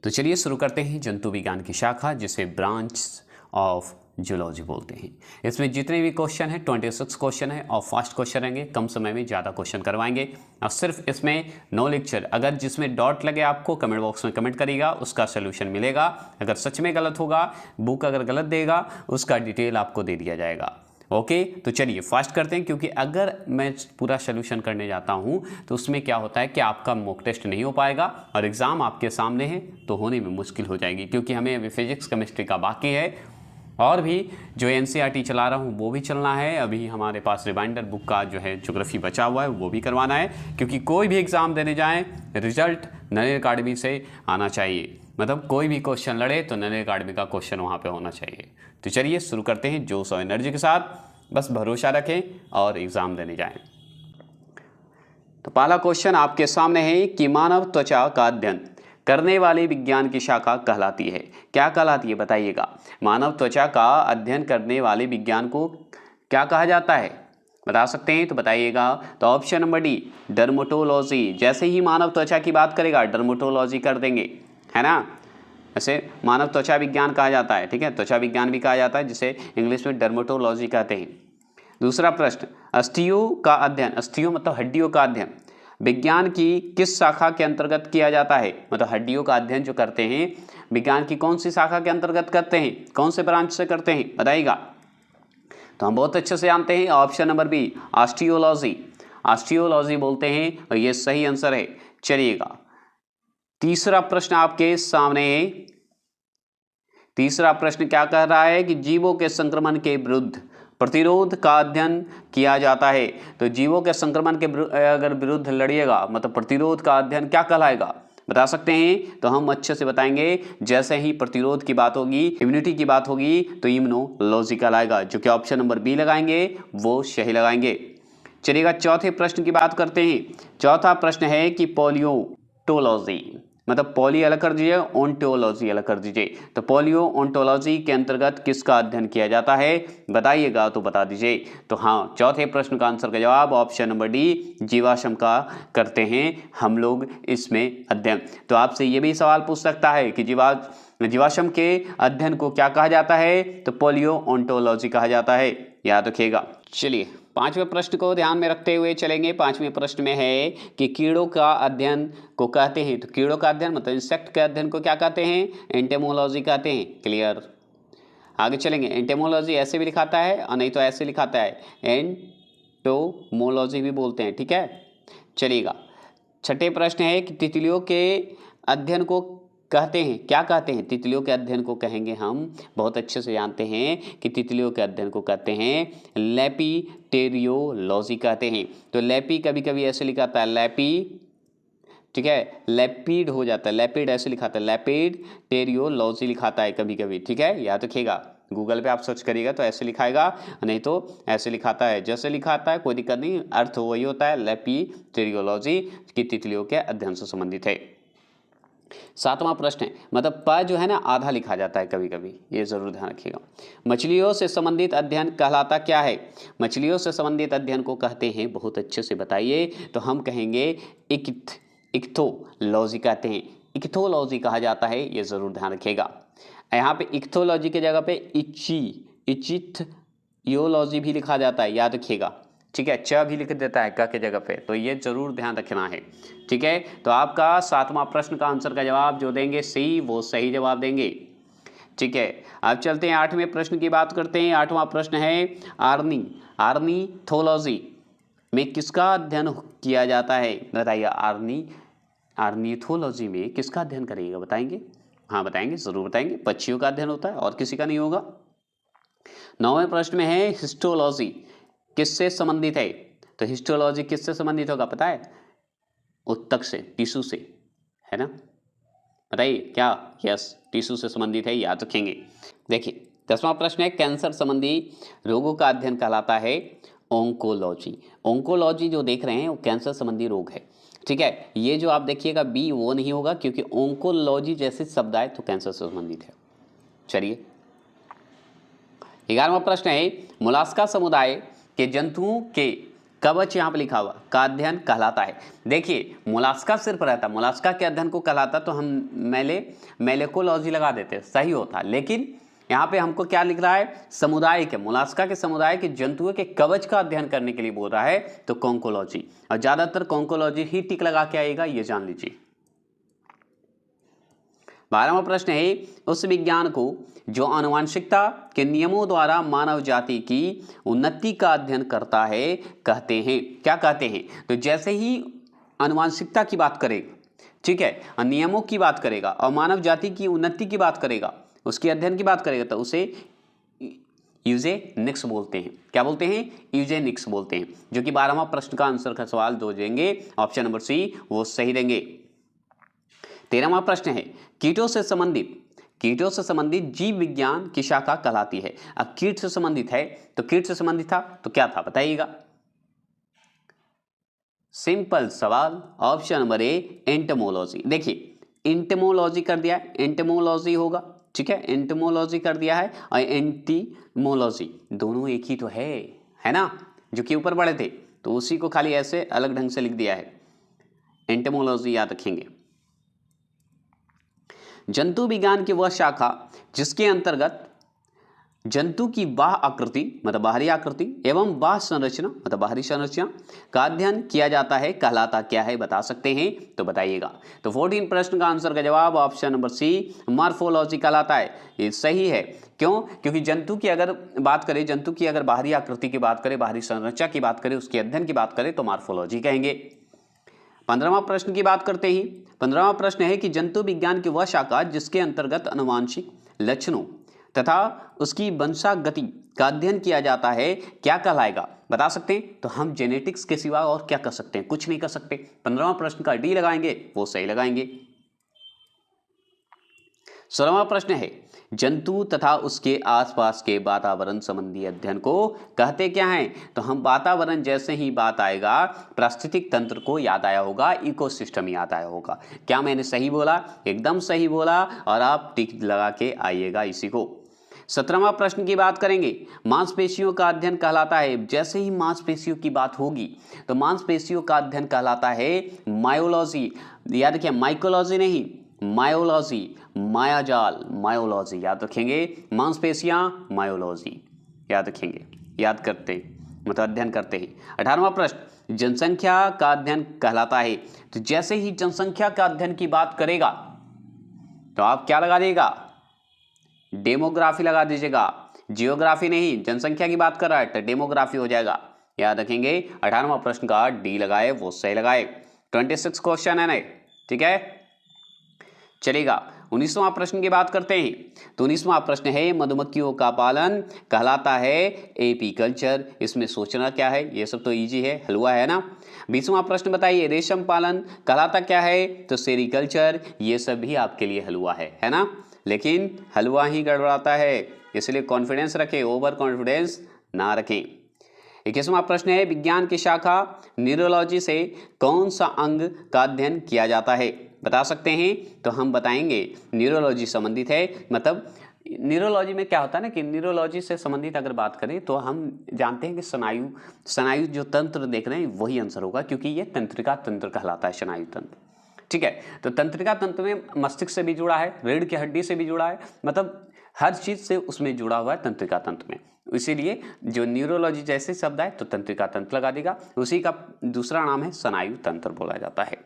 तो चलिए शुरू करते हैं जंतु विज्ञान की शाखा, जिसे ब्रांच ऑफ जूलॉजी बोलते हैं। इसमें जितने भी क्वेश्चन हैं 26 क्वेश्चन है और फास्ट क्वेश्चन रहेंगे, कम समय में ज़्यादा क्वेश्चन करवाएंगे। और सिर्फ इसमें नो लेक्चर, अगर जिसमें डॉट लगे आपको कमेंट बॉक्स में कमेंट करिएगा, उसका सोल्यूशन मिलेगा। अगर सच में गलत होगा, बुक अगर गलत देगा, उसका डिटेल आपको दे दिया जाएगा। ओके, तो चलिए फास्ट करते हैं, क्योंकि अगर मैं पूरा सोल्यूशन करने जाता हूं तो उसमें क्या होता है कि आपका मॉक टेस्ट नहीं हो पाएगा और एग्ज़ाम आपके सामने है तो होने में मुश्किल हो जाएगी, क्योंकि हमें अभी फिजिक्स केमिस्ट्री का बाकी है और भी जो एनसीईआरटी चला रहा हूँ वो भी चलना है। अभी हमारे पास रिमाइंडर बुक का जो है ज्योग्राफी बचा हुआ है वो भी करवाना है, क्योंकि कोई भी एग्ज़ाम देने जाएँ रिजल्ट नरेल अकाडमी से आना चाहिए। मतलब कोई भी क्वेश्चन लड़े तो नरेल अकाडमी का क्वेश्चन वहाँ पे होना चाहिए। तो चलिए शुरू करते हैं जोश और एनर्जी के साथ, बस भरोसा रखें और एग्ज़ाम देने जाएं। तो पहला क्वेश्चन आपके सामने है कि मानव त्वचा का अध्ययन करने वाली विज्ञान की शाखा कहलाती है? क्या कहलाती है बताइएगा। मानव त्वचा का अध्ययन करने वाले विज्ञान को क्या कहा जाता है, बता सकते हैं? तो बताइएगा। तो ऑप्शन नंबर डी, डर्मेटोलॉजी। जैसे ही मानव त्वचा की बात करेगा डर्मेटोलॉजी कर देंगे, है ना। ऐसे मानव त्वचा विज्ञान कहा जाता है, ठीक है, त्वचा विज्ञान भी कहा जाता है, जिसे इंग्लिश में डर्मेटोलॉजी कहते हैं। दूसरा प्रश्न, अस्थियों का अध्ययन, अस्थियों मतलब हड्डियों का अध्ययन विज्ञान की किस शाखा के अंतर्गत किया जाता है? मतलब हड्डियों का अध्ययन जो करते हैं विज्ञान की कौन सी शाखा के अंतर्गत करते हैं, कौन से ब्रांच से करते हैं, बताइएगा। तो हम बहुत अच्छे से जानते हैं, option number B, osteology. Osteology बोलते हैं और ये सही आंसर है। चलिएगा तीसरा प्रश्न आपके सामने है। तीसरा प्रश्न क्या कह रहा है कि जीवों के संक्रमण के विरुद्ध प्रतिरोध का अध्ययन किया जाता है। तो जीवों के संक्रमण के अगर विरुद्ध लड़िएगा मतलब प्रतिरोध का अध्ययन क्या कहलाएगा, बता सकते हैं? तो हम अच्छे से बताएंगे। जैसे ही प्रतिरोध की बात होगी, इम्यूनिटी की बात होगी, तो इम्यूनोलॉजी कहलाएगा, जो कि ऑप्शन नंबर बी लगाएंगे वो सही लगाएंगे। चलिएगा चौथे प्रश्न की बात करते हैं। चौथा प्रश्न है कि पोलियोटोलॉजी, मतलब पॉली अलग कर दीजिए, ओंटोलॉजी अलग कर दीजिए। तो पोलियो ओंटोलॉजी के अंतर्गत किसका अध्ययन किया जाता है, बताइएगा तो बता दीजिए। तो हाँ, चौथे प्रश्न का आंसर का जवाब ऑप्शन नंबर डी, जीवाश्म का करते हैं हम लोग इसमें अध्ययन। तो आपसे ये भी सवाल पूछ सकता है कि जीवाश्म के अध्ययन को क्या कहा जाता है? तो पोलियो ओंटोलॉजी कहा जाता है, याद रखिएगा। चलिए पांचवें प्रश्न को ध्यान में रखते हुए चलेंगे। पांचवें प्रश्न में है कि कीड़ों का अध्ययन को कहते हैं, तो कीड़ों का अध्ययन मतलब इंसेक्ट के अध्ययन को क्या कहते हैं? एंटेमोलॉजी कहते हैं। क्लियर, आगे चलेंगे। एंटेमोलॉजी ऐसे भी लिखाता है और नहीं तो ऐसे लिखाता है, एंटोमोलॉजी भी बोलते हैं, ठीक है। चलिएगा छठे प्रश्न है कि तितलियों के अध्ययन को कहते हैं, क्या कहते हैं? तितलियों के अध्ययन को कहेंगे हम, बहुत अच्छे से जानते हैं कि तितलियों के अध्ययन को कहते हैं लेपिटेरियोलॉजी कहते हैं। तो लेपी कभी कभी ऐसे लिखाता है लेपी, ठीक है, लेपिड हो जाता है, लेपिड ऐसे लिखाता है, लेपिडेरियोलॉजी लिखाता है कभी कभी, ठीक है, याद रखिएगा। गूगल पे आप सर्च करिएगा तो ऐसे लिखाएगा, नहीं तो ऐसे लिखाता है, जैसे लिखाता है कोई दिक्कत नहीं, अर्थ वही होता है, लेपिटेरियोलॉजी की तितलियों के अध्ययन से संबंधित है। सातवां प्रश्न है, मतलब प जो है ना आधा लिखा जाता है कभी कभी, ये जरूर ध्यान रखिएगा। मछलियों से संबंधित अध्ययन कहलाता क्या है? मछलियों से संबंधित अध्ययन को कहते हैं, बहुत अच्छे से बताइए, तो हम कहेंगे इक्थोलॉजी कहते हैं, इक्थोलॉजी कहा जाता है, ये जरूर ध्यान रखिएगा। यहाँ पे इक्थोलॉजी की जगह पे इचिथयोलॉजी भी लिखा जाता है, याद रखिएगा, ठीक है, च भी लिख देता है क के जगह पे, तो ये जरूर ध्यान रखना है, ठीक है। तो आपका सातवां प्रश्न का आंसर का जवाब जो देंगे सी, वो सही जवाब देंगे। ठीक है, अब चलते हैं 8वें प्रश्न की बात करते हैं। 8वां प्रश्न है आर्निथोलॉजी में किसका अध्ययन किया जाता है? बताइए, आर्निथोलॉजी में किसका अध्ययन करेगा? बताएंगे? हाँ बताएंगे, जरूर बताएंगे। पक्षियों का अध्ययन होता है और किसी का नहीं होगा। 9वें प्रश्न में है हिस्टोलॉजी किससे संबंधित है? तो हिस्टोलॉजी किससे संबंधित होगा पता है? उत्तक से, टिश्यू से, है ना? बताइए क्या? यस, टिश्यू से संबंधित है, याद रखेंगे। देखिए 10वां प्रश्न है कैंसर संबंधी रोगों का अध्ययन कहलाता है ओंकोलॉजी। ओंकोलॉजी जो देख रहे हैं वो कैंसर संबंधी रोग है, ठीक है। ये जो आप देखिएगा बी वो नहीं होगा, क्योंकि ओंकोलॉजी जैसे शब्द आए तो कैंसर से संबंधित है। चलिए 11वां प्रश्न है मोलास्का समुदाय के जंतुओं के कवच, यहाँ पे लिखा हुआ, का अध्ययन कहलाता है। देखिए मोलास्का सिर्फ रहता, मोलास्का के अध्ययन को कहलाता तो हम मेलेकोलॉजी लगा देते, सही होता। लेकिन यहाँ पे हमको क्या लिख रहा है? समुदाय के, मोलास्का के समुदाय के जंतुओं के कवच का अध्ययन करने के लिए बोल रहा है, तो कॉन्कोलॉजी। और ज्यादातर कॉन्कोलॉजी ही टिक लगा के आएगा, ये जान लीजिए। 12वां प्रश्न है उस विज्ञान को जो आनुवंशिकता के नियमों द्वारा मानव जाति की उन्नति का अध्ययन करता है कहते हैं, क्या कहते हैं? तो जैसे ही आनुवंशिकता की बात करेगा, ठीक है, नियमों की बात करेगा और मानव जाति की उन्नति की बात करेगा, उसके अध्ययन की बात करेगा, तो उसे यूजेनिक्स बोलते हैं। क्या बोलते हैं? यूजेनिक्स बोलते हैं, जो कि 12वां प्रश्न का आंसर का सवाल दो देंगे, ऑप्शन नंबर सी वो सही देंगे। 13वां प्रश्न है कीटों से संबंधित जीव विज्ञान की शाखा कहलाती है। अब कीट से संबंधित है तो कीट से संबंधित था तो क्या था बताइएगा? सिंपल सवाल, ऑप्शन नंबर ए एंटोमोलॉजी। देखिए एंटोमोलॉजी कर दिया, एंटोमोलॉजी होगा, ठीक है, एंटोमोलॉजी कर दिया है, और एंटीमोलॉजी दोनों एक ही तो है ना, जो कि ऊपर बढ़े थे, तो उसी को खाली ऐसे अलग ढंग से लिख दिया है, एंटोमोलॉजी याद रखेंगे। जंतु विज्ञान की वह शाखा जिसके अंतर्गत जंतु की बाह्य आकृति मतलब बाहरी आकृति एवं बाह्य संरचना मतलब बाहरी संरचना का अध्ययन किया जाता है कहलाता क्या है? बता सकते हैं तो बताइएगा। तो 14 प्रश्न का आंसर का जवाब ऑप्शन नंबर सी मॉर्फोलॉजी कहलाता है। ये सही है, क्यों? क्योंकि जंतु की अगर बात करें, जंतु की अगर बाहरी आकृति की बात करें, बाहरी संरचना की बात करें, उसके अध्ययन की बात करें तो मॉर्फोलॉजी कहेंगे। 15वां प्रश्न की बात करते ही 15वां प्रश्न है कि जंतु विज्ञान की वह शाखा जिसके अंतर्गत आनुवांशिक लक्षणों तथा उसकी वंशागति का अध्ययन किया जाता है क्या कहलाएगा? बता सकते हैं? तो हम जेनेटिक्स के सिवा और क्या कर सकते हैं? कुछ नहीं कर सकते। 15वां प्रश्न का डी लगाएंगे, वो सही लगाएंगे। 16वां प्रश्न है जंतु तथा उसके आसपास के वातावरण संबंधी अध्ययन को कहते क्या हैं? तो हम वातावरण जैसे ही बात आएगा पारिस्थितिक तंत्र को याद आया होगा, इकोसिस्टम याद आया होगा। क्या मैंने सही बोला? एकदम सही बोला, और आप टिक लगा के आइएगा इसी को। 17वां प्रश्न की बात करेंगे, मांसपेशियों का अध्ययन कहलाता है। जैसे ही मांसपेशियों की बात होगी तो मांसपेशियों का अध्ययन कहलाता है मायोलॉजी। याद रखिए, माइकोलॉजी नहीं, मायोलॉजी, मायाजाल, मायोलॉजी याद रखेंगे। मांसपेशियां, मायोलॉजी याद रखेंगे, याद करते मतलब अध्ययन करते ही। 18वां प्रश्न जनसंख्या का अध्ययन कहलाता है। तो जैसे ही जनसंख्या का अध्ययन की बात करेगा तो आप क्या लगा दीजिएगा? डेमोग्राफी लगा दीजिएगा, जियोग्राफी नहीं। जनसंख्या की बात कर रहा है तो डेमोग्राफी हो जाएगा, याद रखेंगे। 18वां प्रश्न का डी लगाए, वो सही लगाए। 26 क्वेश्चन है ना, ठीक है, चलेगा। 19वां प्रश्न की बात करते हैं। तो 19वां प्रश्न है मधुमक्खियों का पालन कहलाता है एपीकल्चर। इसमें सोचना क्या है? ये सब तो इजी है, हलवा है ना। 20वां प्रश्न बताइए रेशम पालन कहलाता क्या है? तो सेरिकल्चर। ये सब भी आपके लिए हलवा है ना, लेकिन हलवा ही गड़बड़ाता है, इसलिए कॉन्फिडेंस रखें, ओवर कॉन्फिडेंस ना रखें। 21वां प्रश्न है विज्ञान की शाखा न्यूरोलॉजी से कौन सा अंग का अध्ययन किया जाता है? बता सकते हैं तो हम बताएंगे न्यूरोलॉजी संबंधित है। मतलब न्यूरोलॉजी में क्या होता है ना कि न्यूरोलॉजी से संबंधित अगर बात करें तो हम जानते हैं कि स्नायु जो तंत्र देख रहे हैं वही आंसर होगा, क्योंकि ये तंत्रिका तंत्र कहलाता है, स्नायु तंत्र, ठीक है। तो तंत्रिका तंत्र में मस्तिष्क से भी जुड़ा है, रीढ़ की हड्डी से भी जुड़ा है, मतलब हर चीज से उसमें जुड़ा हुआ है तंत्रिका तंत्र में। इसीलिए जो न्यूरोलॉजी जैसे शब्द है तो तंत्रिका तंत्र लगा देगा, उसी का दूसरा नाम है स्नायु तंत्र बोला जाता है।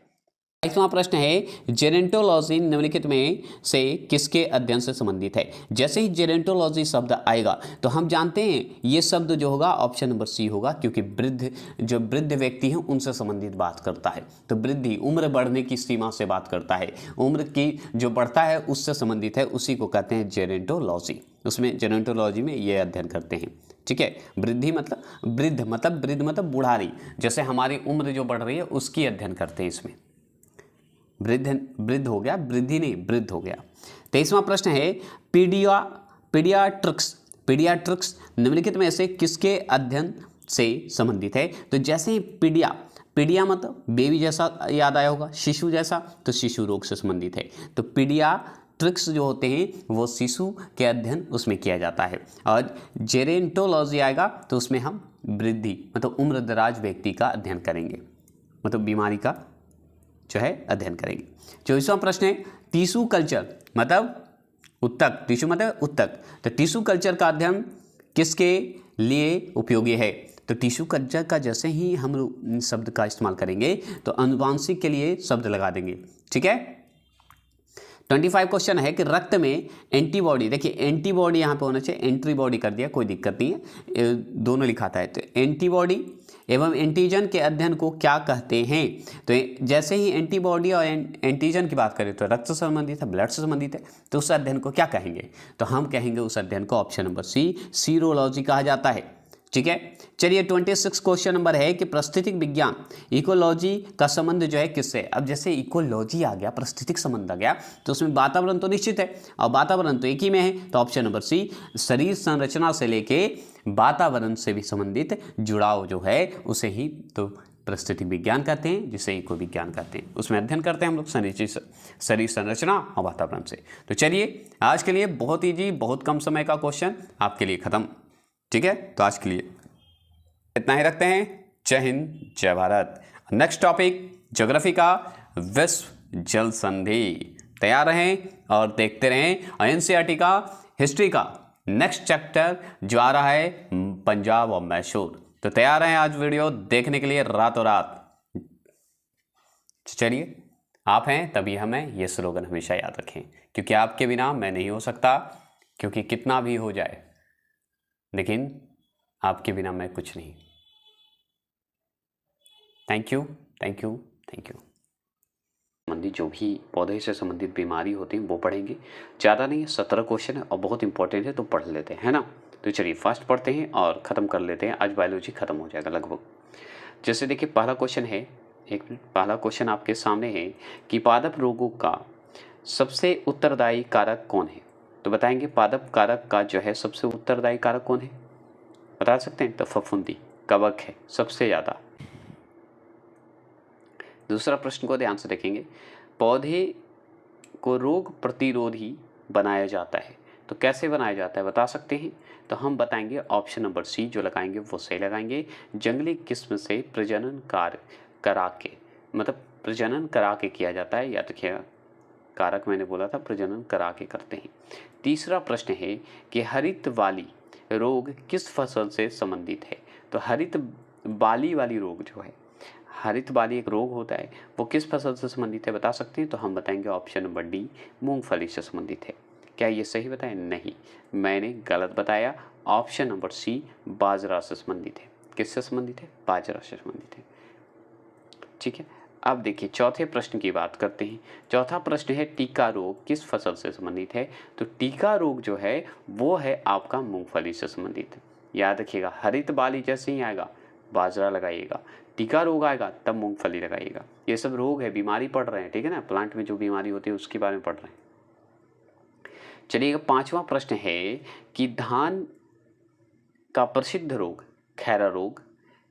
22वां प्रश्न है जेरेंटोलॉजी निम्नलिखित में से किसके अध्ययन से संबंधित है। जैसे ही जेरेंटोलॉजी शब्द आएगा तो हम जानते हैं ये शब्द जो होगा ऑप्शन नंबर सी होगा, क्योंकि वृद्ध व्यक्ति हैं उनसे संबंधित बात करता है। तो वृद्धि उम्र बढ़ने की सीमा से बात करता है, उम्र की जो बढ़ता है उससे संबंधित है, उसी को कहते हैं जेरेंटोलॉजी। उसमें जेरेंटोलॉजी में ये अध्ययन करते हैं। ठीक है, वृद्धि मतलब वृद्ध मतलब बुढ़ारी, जैसे हमारी उम्र जो बढ़ रही है उसकी अध्ययन करते हैं इसमें। वृद्ध हो गया, वृद्धि नहीं वृद्ध हो गया। 23वां प्रश्न है पीडियाट्रिक्स निम्नलिखित में से किसके अध्ययन से संबंधित है। तो जैसे ही पीडिया मतलब बेबी जैसा याद आया होगा, शिशु जैसा, तो शिशु रोग से संबंधित है। तो पीडियाट्रिक्स जो होते हैं वो शिशु के अध्ययन उसमें किया जाता है। और जेरेंटोलॉजी आएगा तो उसमें हम वृद्धि मतलब उम्र दराज व्यक्ति का अध्ययन करेंगे, मतलब बीमारी का जो है अध्ययन करेंगे। 24वां प्रश्न है टिश्यू कल्चर मतलब उत्तक, टिश्यू मतलब उत्तक। तो टिश्यू कल्चर का अध्ययन किसके लिए उपयोगी है। तो टिश्यू कल्चर का जैसे ही हम शब्द का इस्तेमाल करेंगे तो आनुवांशिक के लिए शब्द लगा देंगे। ठीक है। 25 क्वेश्चन है कि रक्त में एंटीबॉडी, देखिए एंटीबॉडी यहाँ पे होना चाहिए, एंटीबॉडी कर दिया कोई दिक्कत नहीं है, दोनों लिखाता है। तो एंटीबॉडी एवं एंटीजन के अध्ययन को क्या कहते हैं। तो जैसे ही एंटीबॉडी और एंटीजन की बात करें तो रक्त से संबंधित है, ब्लड से संबंधित है, तो उस अध्ययन को क्या कहेंगे। तो हम कहेंगे उस अध्ययन को ऑप्शन नंबर सी सीरोलॉजी कहा जाता है। ठीक है। चलिए 26 क्वेश्चन नंबर है कि पारिस्थितिक विज्ञान इकोलॉजी का संबंध जो है किससे। अब जैसे इकोलॉजी आ गया, पारिस्थितिक संबंध आ गया, तो उसमें वातावरण तो निश्चित है और वातावरण तो एक ही में है। तो ऑप्शन नंबर सी शरीर संरचना से लेके वातावरण से भी संबंधित जुड़ाव जो है उसे ही तो पारिस्थितिक विज्ञान कहते हैं, जिसे इको विज्ञान कहते हैं। उसमें अध्ययन करते हैं हम लोग शरीर संरचना और वातावरण से। तो चलिए आज के लिए बहुत ईजी, बहुत कम समय का क्वेश्चन आपके लिए खत्म। ठीक है, तो आज के लिए इतना ही रखते हैं। जय हिंद, जय भारत। नेक्स्ट टॉपिक ज्योग्राफी का विश्व जल संधि। तैयार रहें और देखते रहें। और एनसीईआरटी का हिस्ट्री का नेक्स्ट चैप्टर जो आ रहा है पंजाब और मैसूर। तो तैयार हैं आज वीडियो देखने के लिए रातों रात। चलिए, आप हैं तभी हमें ये स्लोगन हमेशा याद रखें, क्योंकि आपके बिना मैं नहीं हो सकता, क्योंकि कितना भी हो जाए लेकिन आपके बिना मैं कुछ नहीं। Thank you, thank you, thank you. संबंधित जो भी पौधे से संबंधित बीमारी होती है वो पढ़ेंगे। ज़्यादा नहीं, 17 क्वेश्चन है और बहुत इंपॉर्टेंट है, तो पढ़ लेते हैं, है ना। तो चलिए फास्ट पढ़ते हैं और ख़त्म कर लेते हैं। आज बायोलॉजी ख़त्म हो जाएगा लगभग। जैसे देखिए पहला क्वेश्चन है, एक मिनट, पहला क्वेश्चन आपके सामने है कि पादप रोगों का सबसे उत्तरदायी कारक कौन है। तो बताएंगे पादप कारक का जो है सबसे उत्तरदायी कारक कौन है, बता सकते हैं। तो फफूंदी, कवक है सबसे ज़्यादा। दूसरा प्रश्न को ध्यान से देखेंगे, पौधे को रोग प्रतिरोधी बनाया जाता है, तो कैसे बनाया जाता है बता सकते हैं। तो हम बताएंगे ऑप्शन नंबर सी, जो लगाएंगे वो सही लगाएंगे। जंगली किस्म से प्रजनन कार्य करा के, मतलब प्रजनन करा के किया जाता है, या देखिएगा कारक मैंने बोला था प्रजनन करा के करते हैं। तीसरा प्रश्न है कि हरित वाली रोग किस फसल से संबंधित है। तो हरित बाली वाली रोग जो है, हरित बाली एक रोग होता है, वो किस फसल से संबंधित है बता सकते हैं। तो हम बताएंगे ऑप्शन नंबर डी, मूंगफली से संबंधित है। क्या ये सही बताया? नहीं, मैंने गलत बताया। ऑप्शन नंबर सी बाजरा से संबंधित है। किससे संबंधित है? बाजरा से संबंधित है। ठीक है, अब देखिए चौथे प्रश्न की बात करते हैं। चौथा प्रश्न है टीका रोग किस फसल से संबंधित है। तो टीका रोग जो है वो है आपका मूंगफली से संबंधित। याद रखिएगा, हरित बाली जैसे ही आएगा बाजरा लगाइएगा, टीका रोग आएगा तब मूंगफली लगाइएगा। ये सब रोग है, बीमारी पढ़ रहे हैं, ठीक है ना, प्लांट में जो बीमारी होती है उसके बारे में पढ़ रहे हैं। चलिए पांचवा प्रश्न है कि धान का प्रसिद्ध रोग खैरा रोग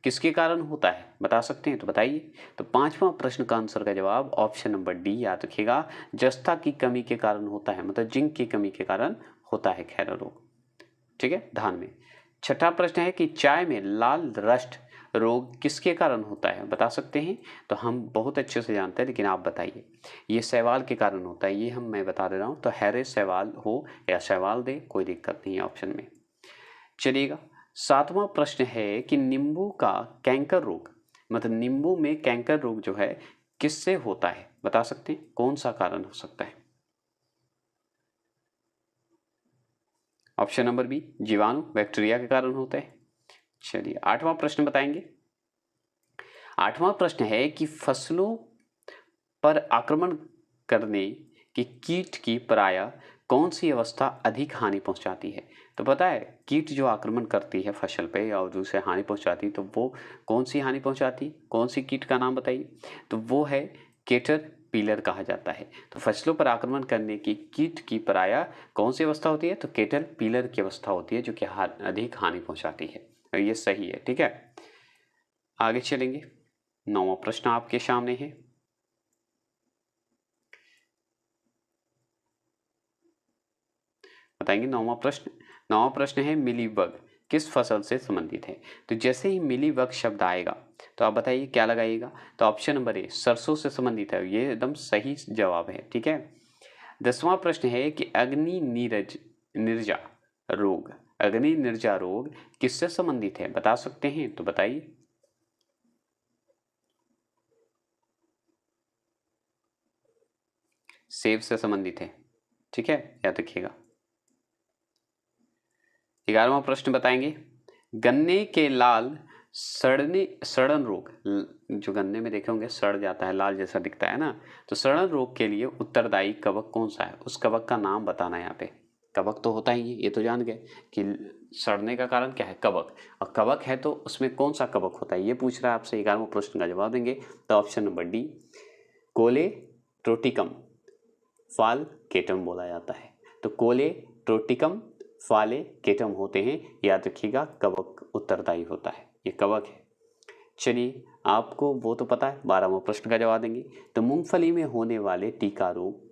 किसके कारण होता है बता सकते हैं। तो बताइए। तो पांचवा प्रश्न का आंसर का जवाब ऑप्शन नंबर डी, याद रखिएगा, जस्ता की कमी के कारण होता है, मतलब जिंक की कमी के कारण होता है खैरा रोग। ठीक है, धान में। छठा प्रश्न है कि चाय में लाल रस्ट रोग किसके कारण होता है बता सकते हैं। तो हम बहुत अच्छे से जानते हैं, लेकिन आप बताइए। ये शैवाल के कारण होता है, ये मैं बता दे रहा हूँ। तो हैरे शैवाल हो या शैवाल दे, कोई दिक्कत नहीं है ऑप्शन में। चलिएगा, सातवां प्रश्न है कि नींबू का कैंकर रोग, मतलब नींबू में कैंकर रोग जो है किससे होता है, बता सकते हैं कौन सा कारण हो सकता है? ऑप्शन नंबर बी, जीवाणु बैक्टीरिया के कारण होता है। चलिए 8वां प्रश्न बताएंगे। 8वां प्रश्न है कि फसलों पर आक्रमण करने की कीट की प्रायः कौन सी अवस्था अधिक हानि पहुंचाती है? तो पता है कीट जो आक्रमण करती है फसल पे या उसे हानि पहुंचाती है, तो वो कौन सी हानि पहुंचाती है? कौन सी कीट का नाम बताइए? तो वो है कैटर पिलर कहा जाता है। तो फसलों पर आक्रमण करने की कीट की प्रायः कौन सी अवस्था होती है? तो कैटर पिलर की अवस्था होती है, जो कि अधिक हानि पहुंचाती है। और ये सही है, ठीक है। आगे चलेंगे। 9वां प्रश्न आपके सामने है। बताएंगे 9वां प्रश्न। 9वां प्रश्न है मिलीबग किस फसल से संबंधित है? तो जैसे ही मिलीबग शब्द आएगा तो आप बताइए क्या लगाइएगा? तो ऑप्शन नंबर ए, सरसों से संबंधित है। ये एकदम सही जवाब है, ठीक है। 10वां प्रश्न है कि निर्जा रोग, अग्नि निर्जा रोग किससे संबंधित है, बता सकते हैं? तो बताइए। सेब से संबंधित है, ठीक है, याद रखिएगा। 11वां प्रश्न बताएंगे। गन्ने के लाल सड़न रोग, जो गन्ने में देखे होंगे सड़ जाता है, लाल जैसा दिखता है ना, तो सड़न रोग के लिए उत्तरदायी कवक कौन सा है? उस कवक का नाम बताना है यहाँ पे। कवक तो होता ही है, ये तो जान गए कि सड़ने का कारण क्या है, कवक। और कवक है तो उसमें कौन सा कवक होता है, ये पूछ रहा है आपसे। 11वें प्रश्न का जवाब देंगे तो ऑप्शन नंबर डी, कोले ट्रोटिकम फाल केटम बोला जाता है। तो कोले ट्रोटिकम फाले केटम होते हैं, याद रखिएगा, कवक उत्तरदायी होता है, ये कवक है। चलिए आपको वो तो पता है। 12वां प्रश्न का जवाब देंगे। तो मूंगफली में होने वाले टीका रोग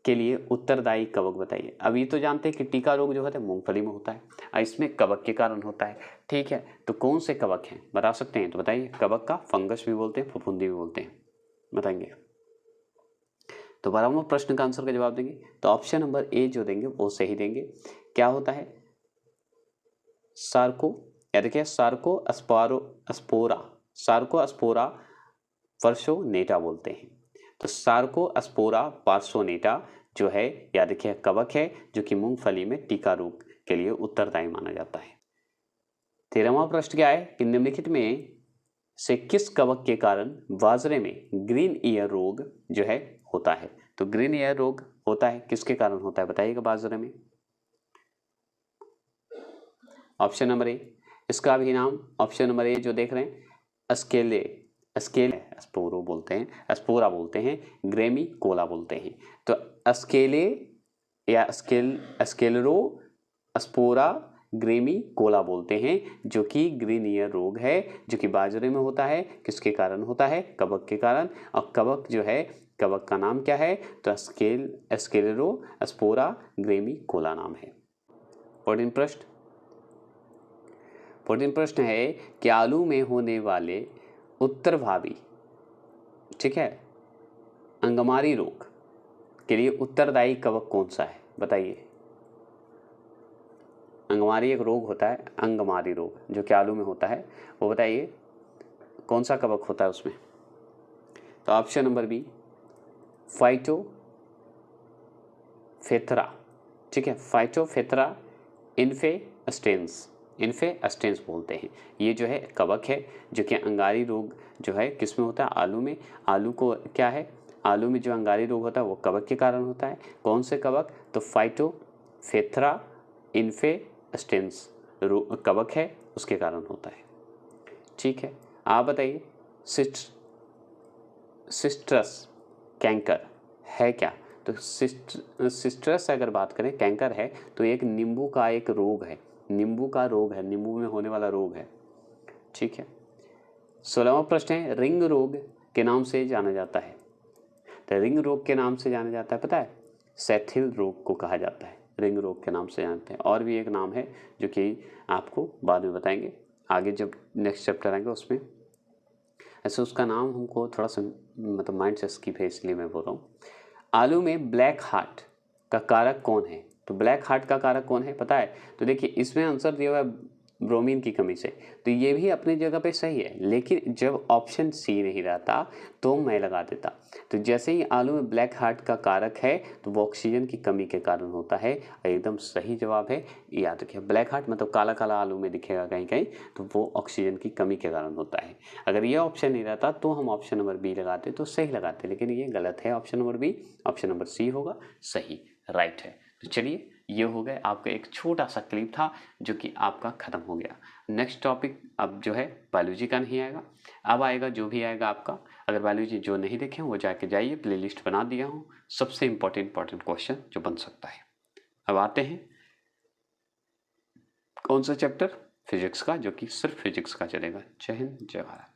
के लिए उत्तरदायी कवक बताइए। अब ये तो जानते हैं कि टीका रोग जो होता है मूंगफली में होता है और इसमें कवक के कारण होता है, ठीक है। तो कौन से कवक हैं बता सकते हैं? तो बताइए। कवक का फंगस भी बोलते हैं, फफूंदी भी बोलते हैं, बताएंगे। तो 12वां प्रश्न का आंसर का जवाब देंगे तो ऑप्शन नंबर ए जो देंगे वो सही देंगे। क्या होता है? सार्को, या देखिए सार्को अस्पोरा, सार्को अस्पोरा पर्सोनेटा बोलते हैं। तो सार्को अस्पोरा पार्सोनेटा जो है, या देखिए कवक है, जो कि मूंगफली में टीका रोग के लिए उत्तरदायी माना जाता है। 13वां प्रश्न क्या है कि निम्नलिखित में से किस कवक के कारण बाजरे में ग्रीन ईयर रोग जो है होता है? तो ग्रीन ईयर रोग होता है, किसके कारण होता है बताइएगा बाजरे में? ऑप्शन नंबर ए, इसका भी नाम ऑप्शन नंबर ए जो देख रहे हैं अस्पोरो बोलते हैं, अस्पोरा बोलते हैं, ग्रेमी कोला बोलते हैं। तो अस्केले या अस्केलरो अस्पोरा ग्रेमी कोला बोलते हैं, जो कि ग्रीन ईयर रोग है, जो कि बाजरे में होता है। किसके कारण होता है? कवक के कारण। और कवक जो है, कवक का नाम क्या है? तो अस्केलरो अस्पोरा ग्रेमी कोला नाम है। 14 प्रश्न है कि आलू में होने वाले उत्तरभावी, ठीक है, अंगमारी रोग के लिए उत्तरदायी कवक कौन सा है बताइए। अंगमारी एक रोग होता है, अंगमारी रोग जो कि आलू में होता है, वो बताइए कौन सा कवक होता है उसमें? तो ऑप्शन नंबर बी, फाइटोफेथरा, ठीक है, फाइटोफेथरा इन्फेस्टेंस बोलते हैं। ये जो है कवक है, जो कि अंगारी रोग जो है किस में होता है? आलू में। आलू को क्या है, आलू में जो अंगारी रोग होता है वो कवक के कारण होता है। कौन से कवक? तो फाइटोफेथरा इन्फेस्टेंस कवक है, उसके कारण होता है, ठीक है। आप बताइए सिस्ट्रस कैंकर है क्या? तो सिस्ट्रस अगर बात करें, कैंकर है, तो एक नींबू का एक रोग है, नींबू का रोग है, नींबू में होने वाला रोग है, ठीक है। 16वां प्रश्न है, रिंग रोग के नाम से जाना जाता है। तो रिंग रोग के नाम से जाना जाता है, पता है? सेथिल रोग को कहा जाता है, रिंग रोग के नाम से जानते हैं। और भी एक नाम है जो कि आपको बाद में बताएंगे, आगे जब नेक्स्ट चैप्टर आएंगे उसमें। ऐसे उसका नाम हमको थोड़ा सा मतलब माइंड से स्किप है, इसलिए मैं बोल रहा हूँ। आलू में ब्लैक हार्ट का कारक कौन है? तो ब्लैक हार्ट का कारक कौन है पता है? तो देखिए इसमें आंसर दिया हुआ है ब्रोमीन की कमी से। तो ये भी अपनी जगह पे सही है, लेकिन जब ऑप्शन सी नहीं रहता तो मैं लगा देता। तो जैसे ही आलू में ब्लैक हार्ट का कारक है तो वो ऑक्सीजन की कमी के कारण होता है। एकदम सही जवाब है, याद रखिए। ब्लैक हार्ट मतलब काला काला आलू में दिखेगा कहीं कहीं, तो वो ऑक्सीजन की कमी के कारण होता है। अगर ये ऑप्शन नहीं रहता तो हम ऑप्शन नंबर बी लगाते तो सही लगाते, लेकिन ये गलत है option number B. Option number C होगा सही, राइट है। तो चलिए, ये हो गए आपका एक छोटा सा क्लिप था जो कि आपका ख़त्म हो गया। नेक्स्ट टॉपिक अब जो है बायोलॉजी का नहीं आएगा, अब आएगा जो भी आएगा आपका। अगर बायोलॉजी जो नहीं देखे वो जाके जाइए, प्लेलिस्ट बना दिया हूँ, सबसे इंपॉर्टेंट क्वेश्चन जो बन सकता है। अब आते हैं कौन सा चैप्टर, फिजिक्स का, जो कि सिर्फ फिजिक्स का चलेगा। जय हिंद, जय भारत।